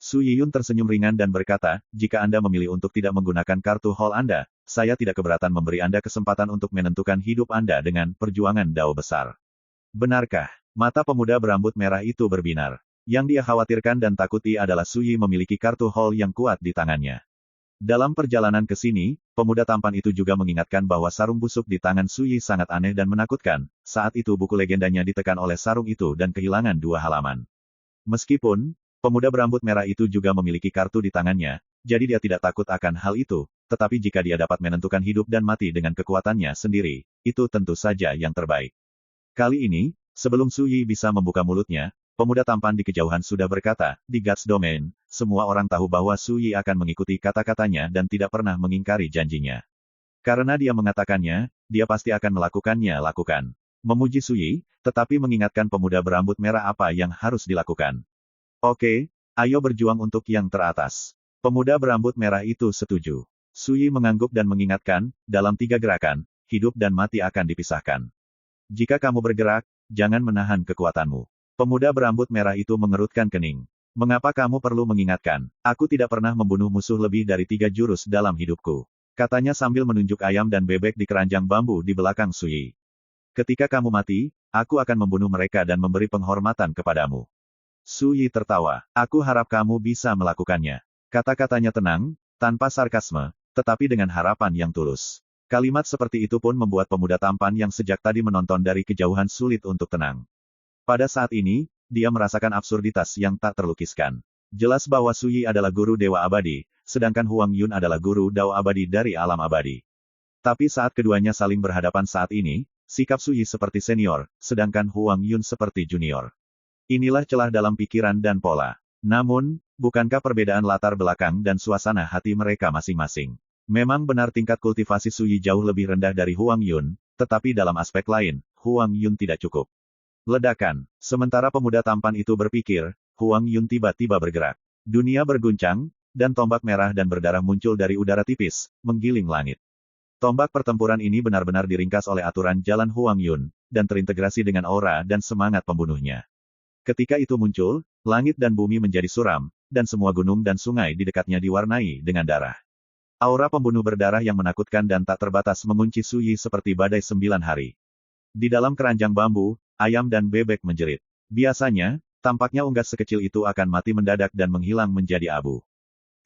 Su Yiyun tersenyum ringan dan berkata, jika Anda memilih untuk tidak menggunakan kartu hall Anda, saya tidak keberatan memberi Anda kesempatan untuk menentukan hidup Anda dengan perjuangan dao besar. Benarkah? Mata pemuda berambut merah itu berbinar. Yang dia khawatirkan dan takuti adalah Su Yi memiliki kartu hall yang kuat di tangannya. Dalam perjalanan ke sini, pemuda tampan itu juga mengingatkan bahwa sarung busuk di tangan Su Yi sangat aneh dan menakutkan. Saat itu buku legendanya ditekan oleh sarung itu dan kehilangan 2 halaman. Meskipun, pemuda berambut merah itu juga memiliki kartu di tangannya, jadi dia tidak takut akan hal itu, tetapi jika dia dapat menentukan hidup dan mati dengan kekuatannya sendiri, itu tentu saja yang terbaik. Kali ini, sebelum Su Yi bisa membuka mulutnya, pemuda tampan di kejauhan sudah berkata, di Guts Domain, semua orang tahu bahwa Su Yi akan mengikuti kata-katanya dan tidak pernah mengingkari janjinya. Karena dia mengatakannya, dia pasti akan melakukannya. Memuji Su Yi, tetapi mengingatkan pemuda berambut merah apa yang harus dilakukan. Oke, ayo berjuang untuk yang teratas. Pemuda berambut merah itu setuju. Su Yi mengangguk dan mengingatkan, dalam 3 gerakan, hidup dan mati akan dipisahkan. Jika kamu bergerak, jangan menahan kekuatanmu. Pemuda berambut merah itu mengerutkan kening. Mengapa kamu perlu mengingatkan? Aku tidak pernah membunuh musuh lebih dari 3 jurus dalam hidupku. Katanya sambil menunjuk ayam dan bebek di keranjang bambu di belakang Su Yi. Ketika kamu mati, aku akan membunuh mereka dan memberi penghormatan kepadamu. Su Yi tertawa. Aku harap kamu bisa melakukannya. Kata-katanya tenang, tanpa sarkasme, tetapi dengan harapan yang tulus. Kalimat seperti itu pun membuat pemuda tampan yang sejak tadi menonton dari kejauhan sulit untuk tenang. Pada saat ini, dia merasakan absurditas yang tak terlukiskan. Jelas bahwa Su Yi adalah guru Dewa Abadi, sedangkan Huang Yun adalah guru Dao Abadi dari alam abadi. Tapi saat keduanya saling berhadapan saat ini, sikap Su Yi seperti senior, sedangkan Huang Yun seperti junior. Inilah celah dalam pikiran dan pola. Namun, bukankah perbedaan latar belakang dan suasana hati mereka masing-masing Memang benar tingkat kultivasi Suyi jauh lebih rendah dari Huang Yun, tetapi dalam aspek lain, Huang Yun tidak cukup. Ledakan. Sementara pemuda tampan itu berpikir, Huang Yun tiba-tiba bergerak. Dunia berguncang, dan tombak merah dan berdarah muncul dari udara tipis, menggiling langit. Tombak pertempuran ini benar-benar diringkas oleh aturan jalan Huang Yun, dan terintegrasi dengan aura dan semangat pembunuhnya. Ketika itu muncul, langit dan bumi menjadi suram, dan semua gunung dan sungai di dekatnya diwarnai dengan darah. Aura pembunuh berdarah yang menakutkan dan tak terbatas mengunci Suyi seperti badai 9 hari. Di dalam keranjang bambu, ayam dan bebek menjerit. Biasanya, tampaknya unggas sekecil itu akan mati mendadak dan menghilang menjadi abu.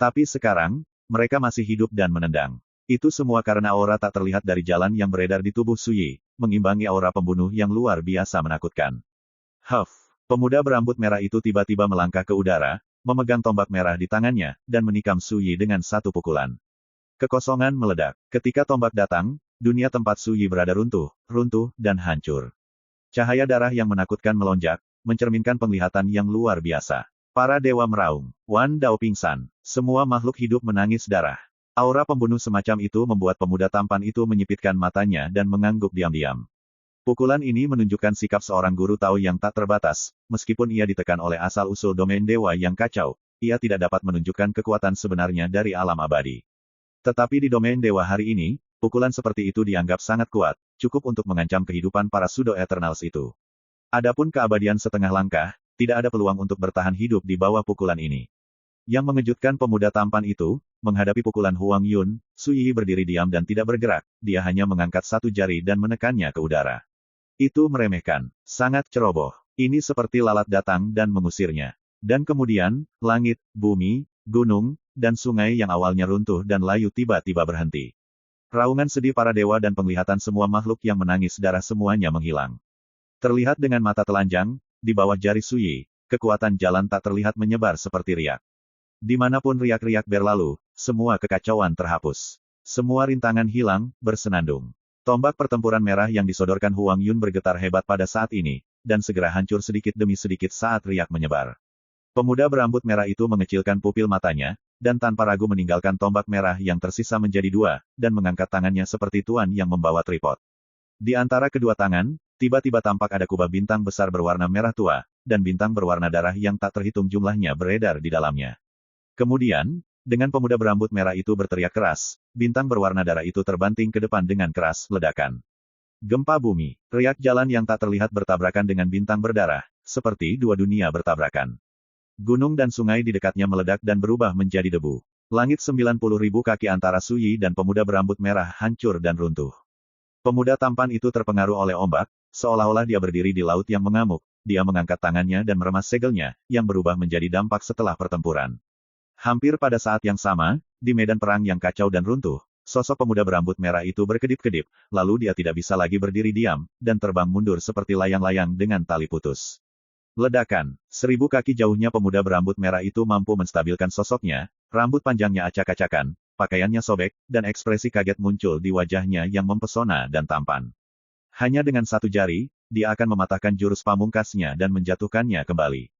Tapi sekarang, mereka masih hidup dan menendang. Itu semua karena aura tak terlihat dari jalan yang beredar di tubuh Suyi, mengimbangi aura pembunuh yang luar biasa menakutkan. Huff! Pemuda berambut merah itu tiba-tiba melangkah ke udara, memegang tombak merah di tangannya, dan menikam Suyi dengan satu pukulan. Kekosongan meledak. Ketika tombak datang, dunia tempat Suyi berada runtuh, dan hancur. Cahaya darah yang menakutkan melonjak, mencerminkan penglihatan yang luar biasa. Para dewa meraung. Wan Dao pingsan. Semua makhluk hidup menangis darah. Aura pembunuh semacam itu membuat pemuda tampan itu menyipitkan matanya dan mengangguk diam-diam. Pukulan ini menunjukkan sikap seorang guru Tao yang tak terbatas, meskipun ia ditekan oleh asal-usul domain dewa yang kacau, ia tidak dapat menunjukkan kekuatan sebenarnya dari alam abadi. Tetapi di domain dewa hari ini, pukulan seperti itu dianggap sangat kuat, cukup untuk mengancam kehidupan para Pseudo Eternals itu. Adapun keabadian setengah langkah, tidak ada peluang untuk bertahan hidup di bawah pukulan ini. Yang mengejutkan pemuda tampan itu, menghadapi pukulan Huang Yun, Suyi berdiri diam dan tidak bergerak, dia hanya mengangkat satu jari dan menekannya ke udara. Itu meremehkan, sangat ceroboh. Ini seperti lalat datang dan mengusirnya. Dan kemudian, langit, bumi, gunung, dan sungai yang awalnya runtuh dan layu tiba-tiba berhenti. Raungan sedih para dewa dan penglihatan semua makhluk yang menangis darah semuanya menghilang. Terlihat dengan mata telanjang, di bawah jari Suyi, kekuatan jalan tak terlihat menyebar seperti riak. Dimanapun riak-riak berlalu, semua kekacauan terhapus. Semua rintangan hilang, bersenandung. Tombak pertempuran merah yang disodorkan Huang Yun bergetar hebat pada saat ini, dan segera hancur sedikit demi sedikit saat riak menyebar. Pemuda berambut merah itu mengecilkan pupil matanya, dan tanpa ragu meninggalkan tombak merah yang tersisa menjadi dua, dan mengangkat tangannya seperti tuan yang membawa tripod. Di antara kedua tangan, tiba-tiba tampak ada kubah bintang besar berwarna merah tua, dan bintang berwarna darah yang tak terhitung jumlahnya beredar di dalamnya. Kemudian, dengan pemuda berambut merah itu berteriak keras, bintang berwarna darah itu terbanting ke depan dengan keras, ledakan. Gempa bumi, riak jalan yang tak terlihat bertabrakan dengan bintang berdarah, seperti dua dunia bertabrakan. Gunung dan sungai di dekatnya meledak dan berubah menjadi debu. Langit 90.000 kaki antara Suyi dan pemuda berambut merah hancur dan runtuh. Pemuda tampan itu terpengaruh oleh ombak, seolah-olah dia berdiri di laut yang mengamuk, dia mengangkat tangannya dan meremas segelnya, yang berubah menjadi dampak setelah pertempuran. Hampir pada saat yang sama, di medan perang yang kacau dan runtuh, sosok pemuda berambut merah itu berkedip-kedip, lalu dia tidak bisa lagi berdiri diam, dan terbang mundur seperti layang-layang dengan tali putus. Ledakan. 1000 kaki jauhnya pemuda berambut merah itu mampu menstabilkan sosoknya, rambut panjangnya acak-acakan, pakaiannya sobek, dan ekspresi kaget muncul di wajahnya yang mempesona dan tampan. Hanya dengan satu jari, dia akan mematahkan jurus pamungkasnya dan menjatuhkannya kembali.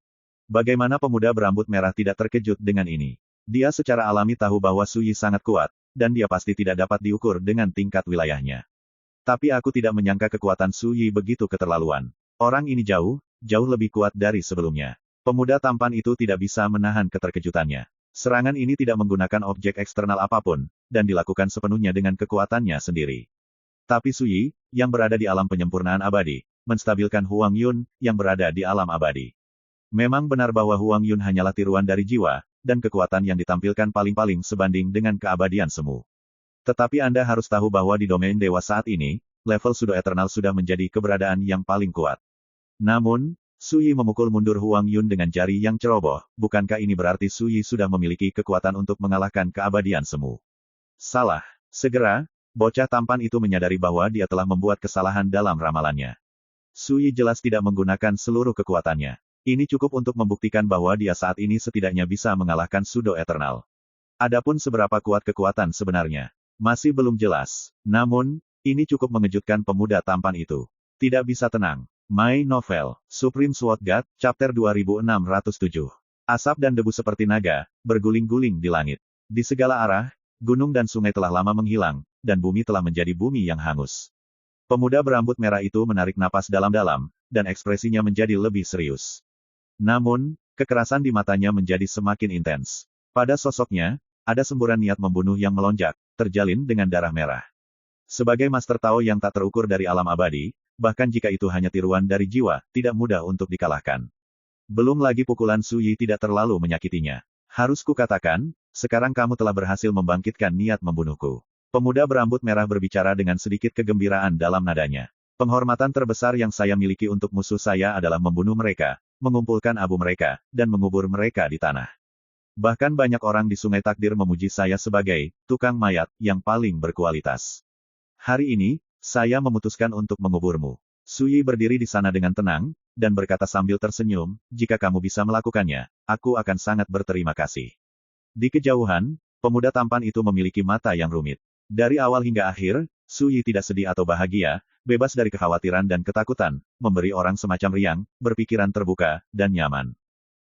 Bagaimana pemuda berambut merah tidak terkejut dengan ini? Dia secara alami tahu bahwa Suyi sangat kuat, dan dia pasti tidak dapat diukur dengan tingkat wilayahnya. Tapi aku tidak menyangka kekuatan Suyi begitu keterlaluan. Orang ini jauh lebih kuat dari sebelumnya. Pemuda tampan itu tidak bisa menahan keterkejutannya. Serangan ini tidak menggunakan objek eksternal apapun, dan dilakukan sepenuhnya dengan kekuatannya sendiri. Tapi Suyi, yang berada di alam penyempurnaan abadi, menstabilkan Huang Yun, yang berada di alam abadi. Memang benar bahwa Huang Yun hanyalah tiruan dari jiwa, dan kekuatan yang ditampilkan paling-paling sebanding dengan keabadian semu. Tetapi Anda harus tahu bahwa di domain dewa saat ini, level Pseudo Eternal sudah menjadi keberadaan yang paling kuat. Namun, Suyi memukul mundur Huang Yun dengan jari yang ceroboh, bukankah ini berarti Suyi sudah memiliki kekuatan untuk mengalahkan keabadian semu? Salah. Segera, bocah tampan itu menyadari bahwa dia telah membuat kesalahan dalam ramalannya. Suyi jelas tidak menggunakan seluruh kekuatannya. Ini cukup untuk membuktikan bahwa dia saat ini setidaknya bisa mengalahkan Pseudo Eternal. Adapun seberapa kuat kekuatan sebenarnya, masih belum jelas. Namun, ini cukup mengejutkan pemuda tampan itu. Tidak bisa tenang. My Novel, Supreme Sword God, Chapter 2607. Asap dan debu seperti naga, berguling-guling di langit. Di segala arah, Gunung dan sungai telah lama menghilang, dan bumi telah menjadi bumi yang hangus. Pemuda berambut merah itu menarik napas dalam-dalam, dan ekspresinya menjadi lebih serius. Namun, kekerasan di matanya menjadi semakin intens. Pada sosoknya, ada semburan niat membunuh yang melonjak, terjalin dengan darah merah. Sebagai Master Tao yang tak terukur dari alam abadi, bahkan jika itu hanya tiruan dari jiwa, tidak mudah untuk dikalahkan. Belum lagi pukulan Su Yi tidak terlalu menyakitinya. Harus kukatakan, sekarang kamu telah berhasil membangkitkan niat membunuhku. Pemuda berambut merah berbicara dengan sedikit kegembiraan dalam nadanya. Penghormatan terbesar yang saya miliki untuk musuh saya adalah membunuh mereka, mengumpulkan abu mereka, dan mengubur mereka di tanah. Bahkan banyak orang di Sungai Takdir memuji saya sebagai tukang mayat yang paling berkualitas. Hari ini, saya memutuskan untuk menguburmu. Su Yi berdiri di sana dengan tenang, dan berkata sambil tersenyum, jika kamu bisa melakukannya, aku akan sangat berterima kasih. Di kejauhan, pemuda tampan itu memiliki mata yang rumit. Dari awal hingga akhir, Su Yi tidak sedih atau bahagia, bebas dari kekhawatiran dan ketakutan, memberi orang semacam riang, berpikiran terbuka, dan nyaman.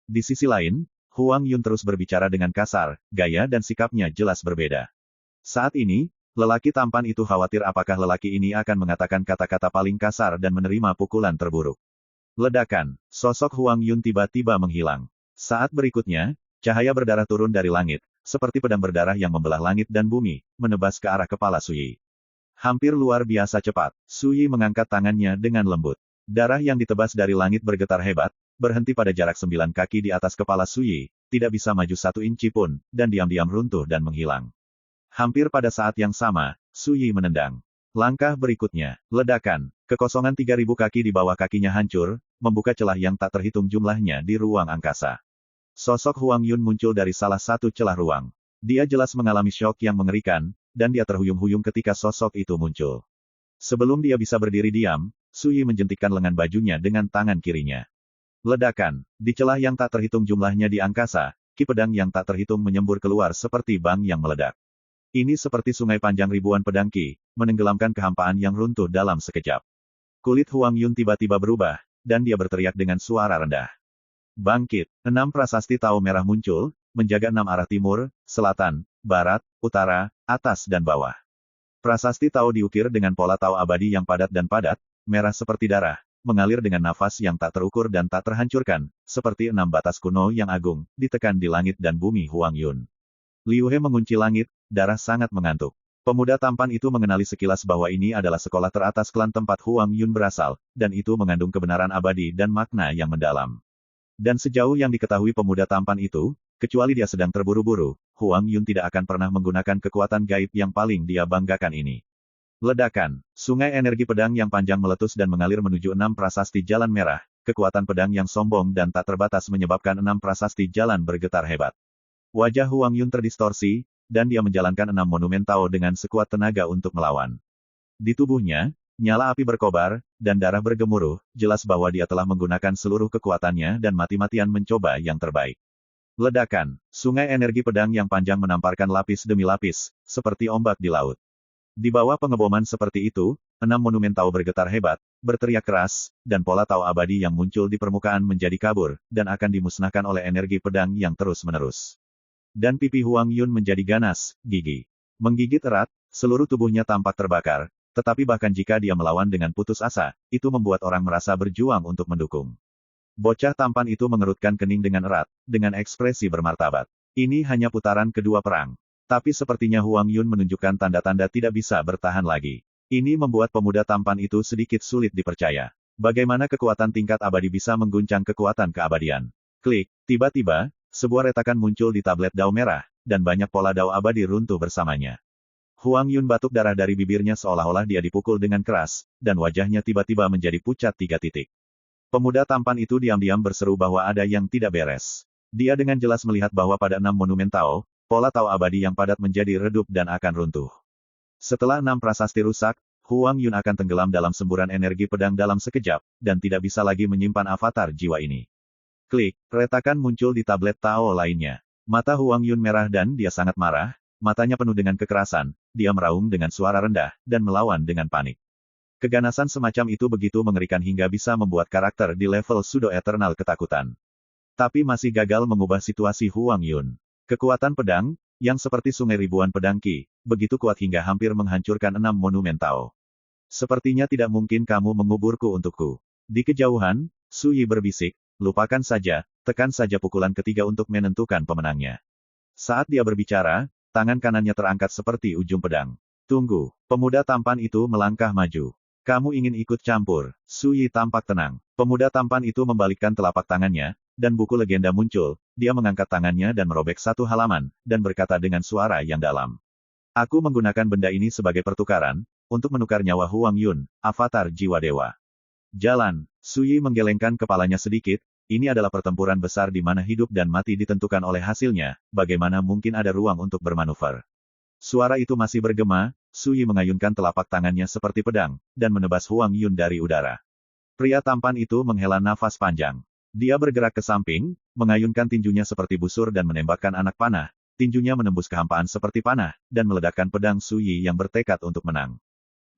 Di sisi lain, Huang Yun terus berbicara dengan kasar, gaya dan sikapnya jelas berbeda. Saat ini, lelaki tampan itu khawatir apakah lelaki ini akan mengatakan kata-kata paling kasar dan menerima pukulan terburuk. Ledakan, sosok Huang Yun tiba-tiba menghilang. Saat berikutnya, cahaya berdarah turun dari langit, seperti pedang berdarah yang membelah langit dan bumi, menebas ke arah kepala Su Yi. Hampir luar biasa cepat, Su Yi mengangkat tangannya dengan lembut. Darah yang ditebas dari langit bergetar hebat, berhenti pada jarak 9 kaki di atas kepala Su Yi, tidak bisa maju 1 inci pun, dan diam-diam runtuh dan menghilang. Hampir pada saat yang sama, Su Yi menendang. Langkah berikutnya, ledakan, kekosongan 3.000 kaki di bawah kakinya hancur, membuka celah yang tak terhitung jumlahnya di ruang angkasa. Sosok Huang Yun muncul dari salah satu celah ruang. Dia jelas mengalami syok yang mengerikan, dan dia terhuyung-huyung ketika sosok itu muncul. Sebelum dia bisa berdiri diam, Su Yi menjentikkan lengan bajunya dengan tangan kirinya. Ledakan, di celah yang tak terhitung jumlahnya di angkasa, ki pedang yang tak terhitung menyembur keluar seperti bang yang meledak. Ini seperti sungai panjang ribuan pedang ki, menenggelamkan kehampaan yang runtuh dalam sekejap. Kulit Huang Yun tiba-tiba berubah, dan dia berteriak dengan suara rendah. Bangkit, 6 prasasti Tao merah muncul, menjaga 6 arah timur, selatan, barat, utara, atas dan bawah. Prasasti Tao diukir dengan pola Tao abadi yang padat dan padat, merah seperti darah, mengalir dengan nafas yang tak terukur dan tak terhancurkan, seperti 6 batas kuno yang agung, ditekan di langit dan bumi Huang Yun. Liu He mengunci langit, darah sangat mengantuk. Pemuda tampan itu mengenali sekilas bahwa ini adalah sekolah teratas klan tempat Huang Yun berasal, dan itu mengandung kebenaran abadi dan makna yang mendalam. Dan sejauh yang diketahui pemuda tampan itu, kecuali dia sedang terburu-buru, Huang Yun tidak akan pernah menggunakan kekuatan gaib yang paling dia banggakan ini. Ledakan, sungai energi pedang yang panjang meletus dan mengalir menuju 6 prasasti jalan merah, kekuatan pedang yang sombong dan tak terbatas menyebabkan 6 prasasti jalan bergetar hebat. Wajah Huang Yun terdistorsi, dan dia menjalankan 6 monumen Tao dengan sekuat tenaga untuk melawan. Di tubuhnya, nyala api berkobar, dan darah bergemuruh, jelas bahwa dia telah menggunakan seluruh kekuatannya dan mati-matian mencoba yang terbaik. Ledakan, sungai energi pedang yang panjang menamparkan lapis demi lapis, seperti ombak di laut. Di bawah pengeboman seperti itu, 6 monumen Tao bergetar hebat, berteriak keras, dan pola Tao abadi yang muncul di permukaan menjadi kabur, dan akan dimusnahkan oleh energi pedang yang terus-menerus. Dan pipi Huang Yun menjadi ganas, gigi menggigit erat, seluruh tubuhnya tampak terbakar, tetapi bahkan jika dia melawan dengan putus asa, itu membuat orang merasa berjuang untuk mendukung. Bocah tampan itu mengerutkan kening dengan erat, dengan ekspresi bermartabat. Ini hanya putaran kedua perang. Tapi sepertinya Huang Yun menunjukkan tanda-tanda tidak bisa bertahan lagi. Ini membuat pemuda tampan itu sedikit sulit dipercaya. Bagaimana kekuatan tingkat abadi bisa mengguncang kekuatan keabadian? Klik, tiba-tiba, sebuah retakan muncul di tablet Dao merah, dan banyak pola Dao abadi runtuh bersamanya. Huang Yun batuk darah dari bibirnya seolah-olah dia dipukul dengan keras, dan wajahnya tiba-tiba menjadi pucat 3 titik. Pemuda tampan itu diam-diam berseru bahwa ada yang tidak beres. Dia dengan jelas melihat bahwa pada 6 monumen Tao, pola Tao abadi yang padat menjadi redup dan akan runtuh. Setelah 6 prasasti rusak, Huang Yun akan tenggelam dalam semburan energi pedang dalam sekejap, dan tidak bisa lagi menyimpan avatar jiwa ini. Klik, retakan muncul di tablet Tao lainnya. Mata Huang Yun merah dan dia sangat marah, matanya penuh dengan kekerasan, dia meraung dengan suara rendah, dan melawan dengan panik. Keganasan semacam itu begitu mengerikan hingga bisa membuat karakter di level Pseudo Eternal ketakutan. Tapi masih gagal mengubah situasi Huang Yun. Kekuatan pedang, yang seperti sungai ribuan pedang Qi, begitu kuat hingga hampir menghancurkan 6 monumen Tao. Sepertinya tidak mungkin kamu menguburku untukku. Di kejauhan, Su Yi berbisik, lupakan saja, tekan saja pukulan ketiga untuk menentukan pemenangnya. Saat dia berbicara, tangan kanannya terangkat seperti ujung pedang. Tunggu, pemuda tampan itu melangkah maju. Kamu ingin ikut campur? Su Yi tampak tenang. Pemuda tampan itu membalikkan telapak tangannya, dan buku legenda muncul. Dia mengangkat tangannya dan merobek satu halaman, dan berkata dengan suara yang dalam. Aku menggunakan benda ini sebagai pertukaran, untuk menukar nyawa Huang Yun, avatar jiwa dewa. Jalan, Su Yi menggelengkan kepalanya sedikit, ini adalah pertempuran besar di mana hidup dan mati ditentukan oleh hasilnya, bagaimana mungkin ada ruang untuk bermanuver. Suara itu masih bergema, Su Yi mengayunkan telapak tangannya seperti pedang, dan menebas Huang Yun dari udara. Pria tampan itu menghela nafas panjang. Dia bergerak ke samping, mengayunkan tinjunya seperti busur dan menembakkan anak panah. Tinjunya menembus kehampaan seperti panah, dan meledakkan pedang Su Yi yang bertekad untuk menang.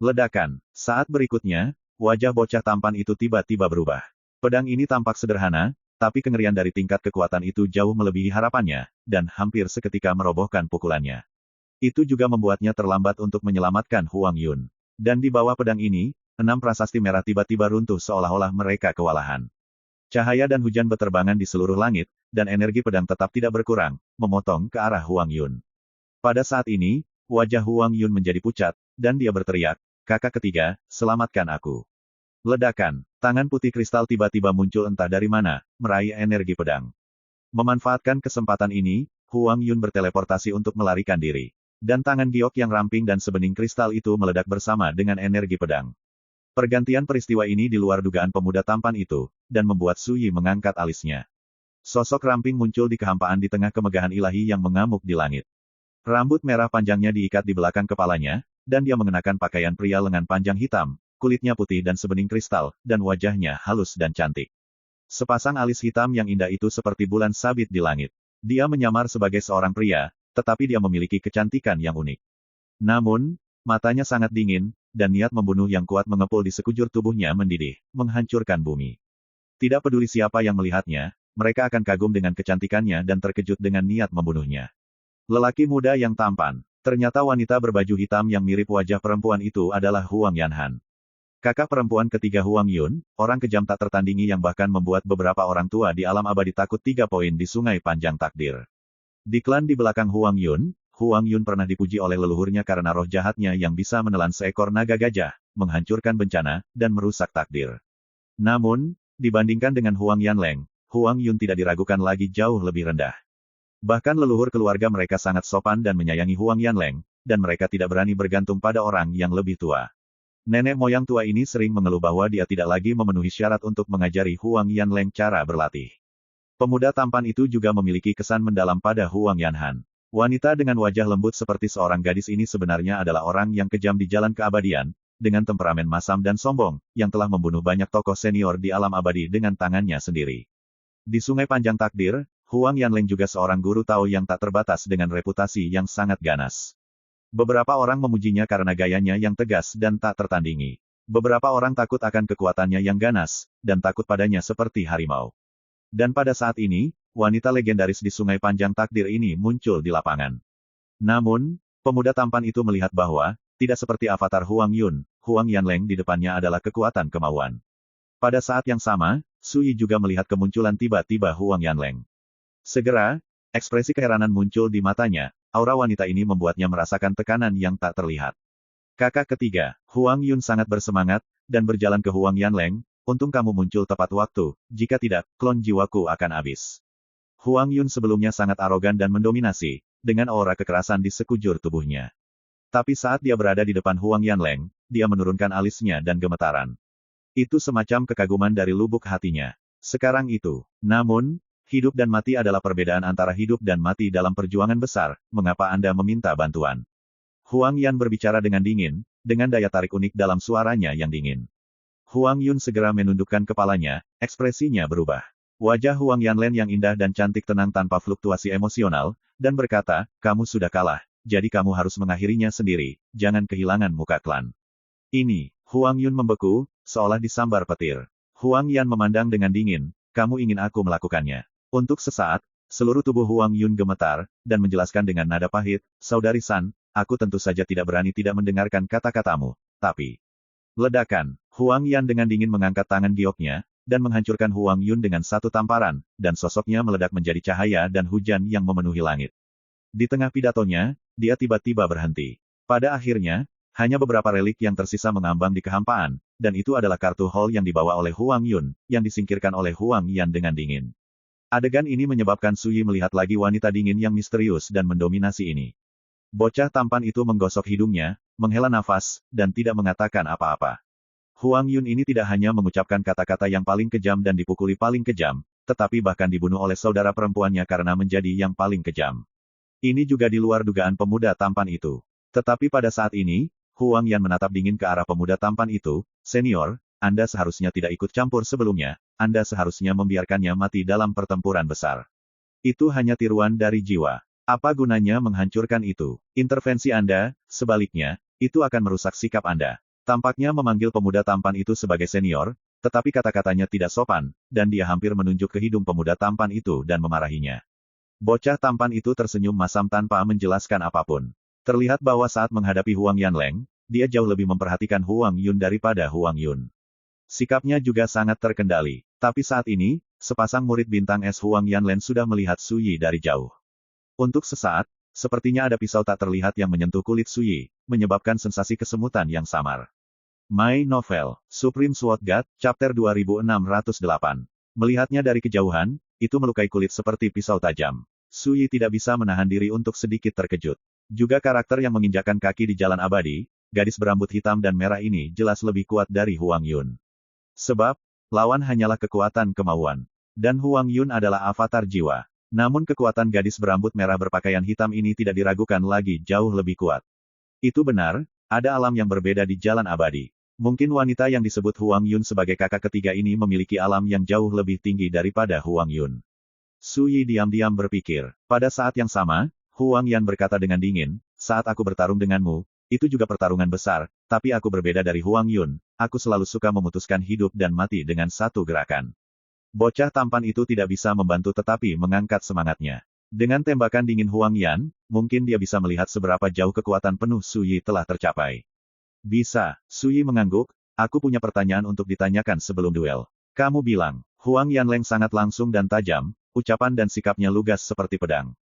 Ledakan. Saat berikutnya, wajah bocah tampan itu tiba-tiba berubah. Pedang ini tampak sederhana, tapi kengerian dari tingkat kekuatan itu jauh melebihi harapannya, dan hampir seketika merobohkan pukulannya. Itu juga membuatnya terlambat untuk menyelamatkan Huang Yun. Dan di bawah pedang ini, 6 prasasti merah tiba-tiba runtuh seolah-olah mereka kewalahan. Cahaya dan hujan beterbangan di seluruh langit, dan energi pedang tetap tidak berkurang, memotong ke arah Huang Yun. Pada saat ini, wajah Huang Yun menjadi pucat, dan dia berteriak, "Kakak ketiga, selamatkan aku." Ledakan, tangan putih kristal tiba-tiba muncul entah dari mana, meraih energi pedang. Memanfaatkan kesempatan ini, Huang Yun berteleportasi untuk melarikan diri. Dan tangan giok yang ramping dan sebening kristal itu meledak bersama dengan energi pedang. Pergantian peristiwa ini di luar dugaan pemuda tampan itu, dan membuat Su Yi mengangkat alisnya. Sosok ramping muncul di kehampaan di tengah kemegahan ilahi yang mengamuk di langit. Rambut merah panjangnya diikat di belakang kepalanya, dan dia mengenakan pakaian pria lengan panjang hitam, kulitnya putih dan sebening kristal, dan wajahnya halus dan cantik. Sepasang alis hitam yang indah itu seperti bulan sabit di langit. Dia menyamar sebagai seorang pria, tetapi dia memiliki kecantikan yang unik. Namun, matanya sangat dingin, dan niat membunuh yang kuat mengepul di sekujur tubuhnya mendidih, menghancurkan bumi. Tidak peduli siapa yang melihatnya, mereka akan kagum dengan kecantikannya dan terkejut dengan niat membunuhnya. Lelaki muda yang tampan. Ternyata wanita berbaju hitam yang mirip wajah perempuan itu adalah Huang Yanhan. Kakak perempuan ketiga Huang Yun, orang kejam tak tertandingi yang bahkan membuat beberapa orang tua di alam abadi takut 3 poin di sungai panjang takdir. Di klan di belakang Huang Yun pernah dipuji oleh leluhurnya karena roh jahatnya yang bisa menelan seekor naga gajah, menghancurkan bencana, dan merusak takdir. Namun, dibandingkan dengan Huang Yanleng, Huang Yun tidak diragukan lagi jauh lebih rendah. Bahkan leluhur keluarga mereka sangat sopan dan menyayangi Huang Yanleng, dan mereka tidak berani bergantung pada orang yang lebih tua. Nenek moyang tua ini sering mengeluh bahwa dia tidak lagi memenuhi syarat untuk mengajari Huang Yanleng cara berlatih. Pemuda tampan itu juga memiliki kesan mendalam pada Huang Yanhan. Wanita dengan wajah lembut seperti seorang gadis ini sebenarnya adalah orang yang kejam di jalan keabadian, dengan temperamen masam dan sombong, yang telah membunuh banyak tokoh senior di alam abadi dengan tangannya sendiri. Di Sungai Panjang Takdir, Huang Yanleng juga seorang guru Tao yang tak terbatas dengan reputasi yang sangat ganas. Beberapa orang memujinya karena gayanya yang tegas dan tak tertandingi. Beberapa orang takut akan kekuatannya yang ganas, dan takut padanya seperti harimau. Dan pada saat ini, wanita legendaris di Sungai Panjang Takdir ini muncul di lapangan. Namun, pemuda tampan itu melihat bahwa, tidak seperti avatar Huang Yun, Huang Yanleng di depannya adalah kekuatan kemauan. Pada saat yang sama, Su Yi juga melihat kemunculan tiba-tiba Huang Yanleng. Segera, ekspresi keheranan muncul di matanya, aura wanita ini membuatnya merasakan tekanan yang tak terlihat. Kakak ketiga, Huang Yun sangat bersemangat, dan berjalan ke Huang Yanleng. Untung kamu muncul tepat waktu, jika tidak, klon jiwaku akan habis. Huang Yun sebelumnya sangat arogan dan mendominasi, dengan aura kekerasan di sekujur tubuhnya. Tapi saat dia berada di depan Huang Yanleng, dia menurunkan alisnya dan gemetaran. Itu semacam kekaguman dari lubuk hatinya. Sekarang itu. Namun, hidup dan mati adalah perbedaan antara hidup dan mati dalam perjuangan besar, mengapa Anda meminta bantuan? Huang Yan berbicara dengan dingin, dengan daya tarik unik dalam suaranya yang dingin. Huang Yun segera menundukkan kepalanya, ekspresinya berubah. Wajah Huang Yanlen yang indah dan cantik tenang tanpa fluktuasi emosional, dan berkata, kamu sudah kalah, jadi kamu harus mengakhirinya sendiri, jangan kehilangan muka klan. Ini, Huang Yun membeku, seolah disambar petir. Huang Yan memandang dengan dingin, kamu ingin aku melakukannya. Untuk sesaat, Seluruh tubuh Huang Yun gemetar, dan menjelaskan dengan nada pahit, Saudari San, aku tentu saja tidak berani tidak mendengarkan kata-katamu, tapi... Ledakan, Huang Yan dengan dingin mengangkat tangan gioknya, dan menghancurkan Huang Yun dengan satu tamparan, dan sosoknya meledak menjadi cahaya dan hujan yang memenuhi langit. Di tengah pidatonya, dia tiba-tiba berhenti. Pada akhirnya, hanya beberapa relik yang tersisa mengambang di kehampaan, dan itu adalah kartu Hall yang dibawa oleh Huang Yun, yang disingkirkan oleh Huang Yan dengan dingin. Adegan ini menyebabkan Suyi melihat lagi wanita dingin yang misterius dan mendominasi ini. Bocah tampan itu menggosok hidungnya, menghela nafas, dan tidak mengatakan apa-apa. Huang Yun ini tidak hanya mengucapkan kata-kata yang paling kejam dan dipukuli paling kejam, tetapi bahkan dibunuh oleh saudara perempuannya karena menjadi yang paling kejam. Ini juga di luar dugaan pemuda tampan itu. Tetapi pada saat ini, Huang Yan menatap dingin ke arah pemuda tampan itu, Senior, Anda seharusnya tidak ikut campur sebelumnya, Anda seharusnya membiarkannya mati dalam pertempuran besar. Itu hanya tiruan dari jiwa. Apa gunanya menghancurkan itu? Intervensi Anda, sebaliknya, itu akan merusak sikap Anda. Tampaknya memanggil pemuda tampan itu sebagai senior, tetapi kata-katanya tidak sopan, dan dia hampir menunjuk ke hidung pemuda tampan itu dan memarahinya. Bocah tampan itu tersenyum masam tanpa menjelaskan apapun. Terlihat bahwa saat menghadapi Huang Yanleng, dia jauh lebih memperhatikan Huang Yun daripada Huang Yun. Sikapnya juga sangat terkendali. Tapi saat ini, sepasang murid bintang es Huang Yanleng sudah melihat Suyi dari jauh. Untuk sesaat, sepertinya ada pisau tak terlihat yang menyentuh kulit Suyi, menyebabkan sensasi kesemutan yang samar. My Novel, Supreme Sword God, Chapter 2608. Melihatnya dari kejauhan, itu melukai kulit seperti pisau tajam. Suyi tidak bisa menahan diri untuk sedikit terkejut. Juga karakter yang menginjakkan kaki di jalan abadi, gadis berambut hitam dan merah ini jelas lebih kuat dari Huang Yun. Sebab, lawan hanyalah kekuatan kemauan. Dan Huang Yun adalah avatar jiwa. Namun kekuatan gadis berambut merah berpakaian hitam ini tidak diragukan lagi jauh lebih kuat. Itu benar, ada alam yang berbeda di jalan abadi. Mungkin wanita yang disebut Huang Yun sebagai kakak ketiga ini memiliki alam yang jauh lebih tinggi daripada Huang Yun. Suyi diam-diam berpikir. Pada saat yang sama, Huang Yan berkata dengan dingin, saat aku bertarung denganmu, itu juga pertarungan besar, tapi aku berbeda dari Huang Yun, aku selalu suka memutuskan hidup dan mati dengan satu gerakan. Bocah tampan itu tidak bisa membantu tetapi mengangkat semangatnya. Dengan tembakan dingin Huang Yan, mungkin dia bisa melihat seberapa jauh kekuatan penuh Suyi telah tercapai. Bisa, Suyi mengangguk, aku punya pertanyaan untuk ditanyakan sebelum duel. Kamu bilang, Huang Yanleng sangat langsung dan tajam, ucapan dan sikapnya lugas seperti pedang.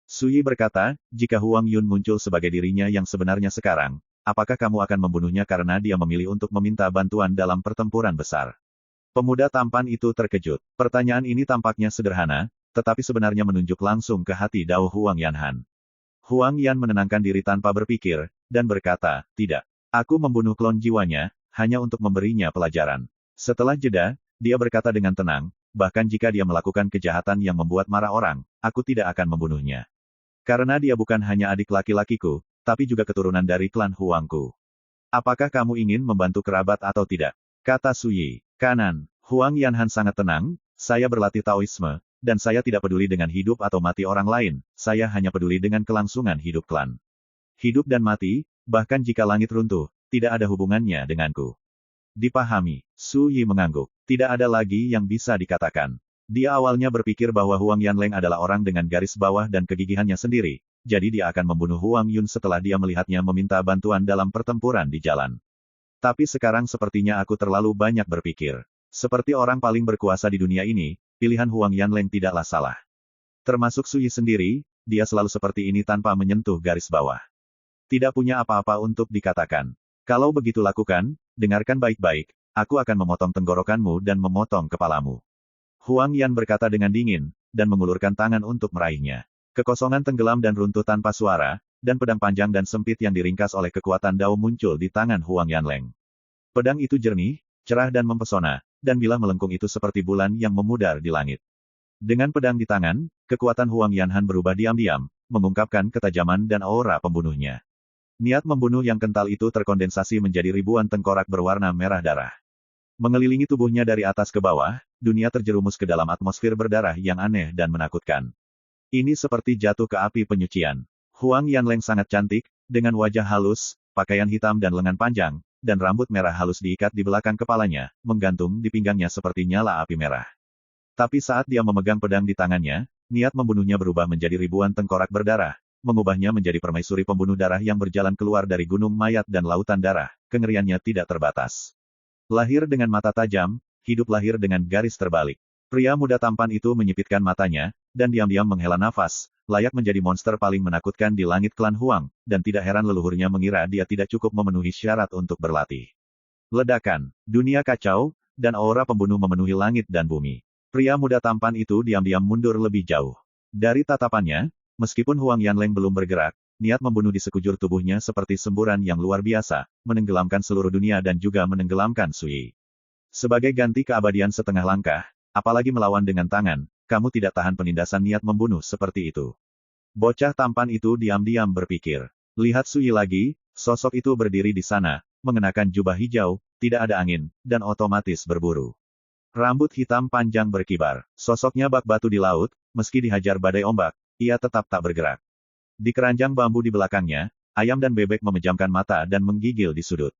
Suyi berkata, jika Huang Yun muncul sebagai dirinya yang sebenarnya sekarang, apakah kamu akan membunuhnya karena dia memilih untuk meminta bantuan dalam pertempuran besar? Pemuda tampan itu terkejut. Pertanyaan ini tampaknya sederhana, tetapi sebenarnya menunjuk langsung ke hati Dao Huang Yanhan. Huang Yan menenangkan diri tanpa berpikir, dan berkata, tidak. Aku membunuh klon jiwanya, hanya untuk memberinya pelajaran. Setelah jeda, dia berkata dengan tenang, bahkan jika dia melakukan kejahatan yang membuat marah orang, aku tidak akan membunuhnya. Karena dia bukan hanya adik laki-lakiku, tapi juga keturunan dari klan Huangku. Apakah kamu ingin membantu kerabat atau tidak? Kata Suyi. Kanan, Huang Yanhan sangat tenang, saya berlatih Taoisme, dan saya tidak peduli dengan hidup atau mati orang lain, saya hanya peduli dengan kelangsungan hidup klan. Hidup dan mati, bahkan jika langit runtuh, tidak ada hubungannya denganku. Dipahami, Suyi mengangguk. Tidak ada lagi yang bisa dikatakan. Dia awalnya berpikir bahwa Huang Yanleng adalah orang dengan garis bawah dan kegigihannya sendiri, jadi dia akan membunuh Huang Yun setelah dia melihatnya meminta bantuan dalam pertempuran di jalan. Tapi sekarang sepertinya aku terlalu banyak berpikir. Seperti orang paling berkuasa di dunia ini, pilihan Huang Yanleng tidaklah salah. Termasuk Suyi sendiri, dia selalu seperti ini tanpa menyentuh garis bawah. Tidak punya apa-apa untuk dikatakan. Kalau begitu lakukan, dengarkan baik-baik, aku akan memotong tenggorokanmu dan memotong kepalamu. Huang Yan berkata dengan dingin, dan mengulurkan tangan untuk meraihnya. Kekosongan tenggelam dan runtuh tanpa suara, dan pedang panjang dan sempit yang diringkas oleh kekuatan Dao muncul di tangan Huang Yanleng. Pedang itu jernih, cerah dan mempesona, dan bilah melengkung itu seperti bulan yang memudar di langit. Dengan pedang di tangan, kekuatan Huang Yanhan berubah diam-diam, mengungkapkan ketajaman dan aura pembunuhnya. Niat membunuh yang kental itu terkondensasi menjadi ribuan tengkorak berwarna merah darah. Mengelilingi tubuhnya dari atas ke bawah, dunia terjerumus ke dalam atmosfer berdarah yang aneh dan menakutkan. Ini seperti jatuh ke api penyucian. Huang Yanleng sangat cantik, dengan wajah halus, pakaian hitam dan lengan panjang, dan rambut merah halus diikat di belakang kepalanya, menggantung di pinggangnya seperti nyala api merah. Tapi saat dia memegang pedang di tangannya, niat membunuhnya berubah menjadi ribuan tengkorak berdarah, mengubahnya menjadi permaisuri pembunuh darah yang berjalan keluar dari gunung mayat dan lautan darah. Kengeriannya tidak terbatas. Lahir dengan mata tajam, hidup lahir dengan garis terbalik. Pria muda tampan itu menyipitkan matanya, dan diam-diam menghela nafas, layak menjadi monster paling menakutkan di langit klan Huang, dan tidak heran leluhurnya mengira dia tidak cukup memenuhi syarat untuk berlatih. Ledakan, dunia kacau, dan aura pembunuh memenuhi langit dan bumi. Pria muda tampan itu diam-diam mundur lebih jauh. Dari tatapannya, meskipun Huang Yanleng belum bergerak, niat membunuh di sekujur tubuhnya seperti semburan yang luar biasa, menenggelamkan seluruh dunia dan juga menenggelamkan Sui. Sebagai ganti keabadian setengah langkah, apalagi melawan dengan tangan, kamu tidak tahan penindasan niat membunuh seperti itu. Bocah tampan itu diam-diam berpikir. Lihat Sui lagi, sosok itu berdiri di sana, mengenakan jubah hijau, tidak ada angin, dan otomatis berburu. Rambut hitam panjang berkibar. Sosoknya bak batu di laut, meski dihajar badai ombak, ia tetap tak bergerak. Di keranjang bambu di belakangnya, ayam dan bebek memejamkan mata dan menggigil di sudut.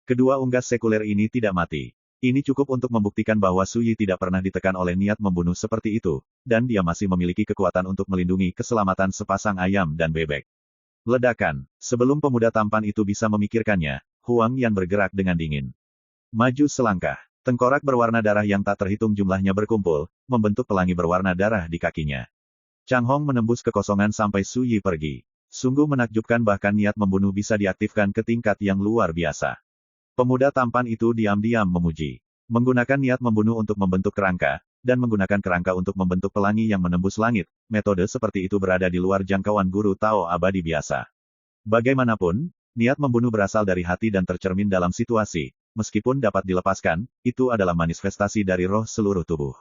Kedua unggas sekuler ini tidak mati. Ini cukup untuk membuktikan bahwa Sui tidak pernah ditekan oleh niat membunuh seperti itu, dan dia masih memiliki kekuatan untuk melindungi keselamatan sepasang ayam dan bebek. Ledakan. Sebelum pemuda tampan itu bisa memikirkannya, Huang Yan bergerak dengan dingin. Maju selangkah. Tengkorak berwarna darah yang tak terhitung jumlahnya berkumpul, membentuk pelangi berwarna darah di kakinya. Chang Hong menembus kekosongan sampai Su Yi pergi. Sungguh menakjubkan, bahkan niat membunuh bisa diaktifkan ke tingkat yang luar biasa. Pemuda tampan itu diam-diam memuji. Menggunakan niat membunuh untuk membentuk kerangka, dan menggunakan kerangka untuk membentuk pelangi yang menembus langit, metode seperti itu berada di luar jangkauan guru Tao abadi biasa. Bagaimanapun, niat membunuh berasal dari hati dan tercermin dalam situasi. Meskipun dapat dilepaskan, itu adalah manifestasi dari roh seluruh tubuh.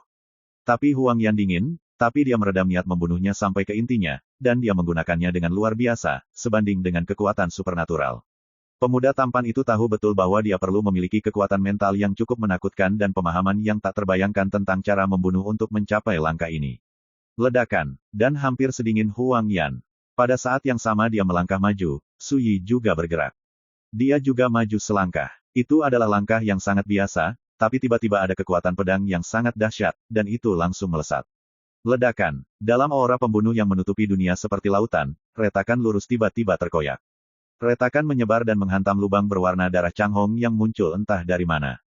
Tapi Huang Yan dingin, tapi dia meredam niat membunuhnya sampai ke intinya, dan dia menggunakannya dengan luar biasa, sebanding dengan kekuatan supernatural. Pemuda tampan itu tahu betul bahwa dia perlu memiliki kekuatan mental yang cukup menakutkan dan pemahaman yang tak terbayangkan tentang cara membunuh untuk mencapai langkah ini. Ledakan, dan hampir sedingin Huang Yan. Pada saat yang sama dia melangkah maju, Su Yi juga bergerak. Dia juga maju selangkah. Itu adalah langkah yang sangat biasa, tapi tiba-tiba ada kekuatan pedang yang sangat dahsyat, dan itu langsung melesat. Ledakan. Dalam aura pembunuh yang menutupi dunia seperti lautan, retakan lurus tiba-tiba terkoyak. Retakan menyebar dan menghantam lubang berwarna darah Chang Hong yang muncul entah dari mana.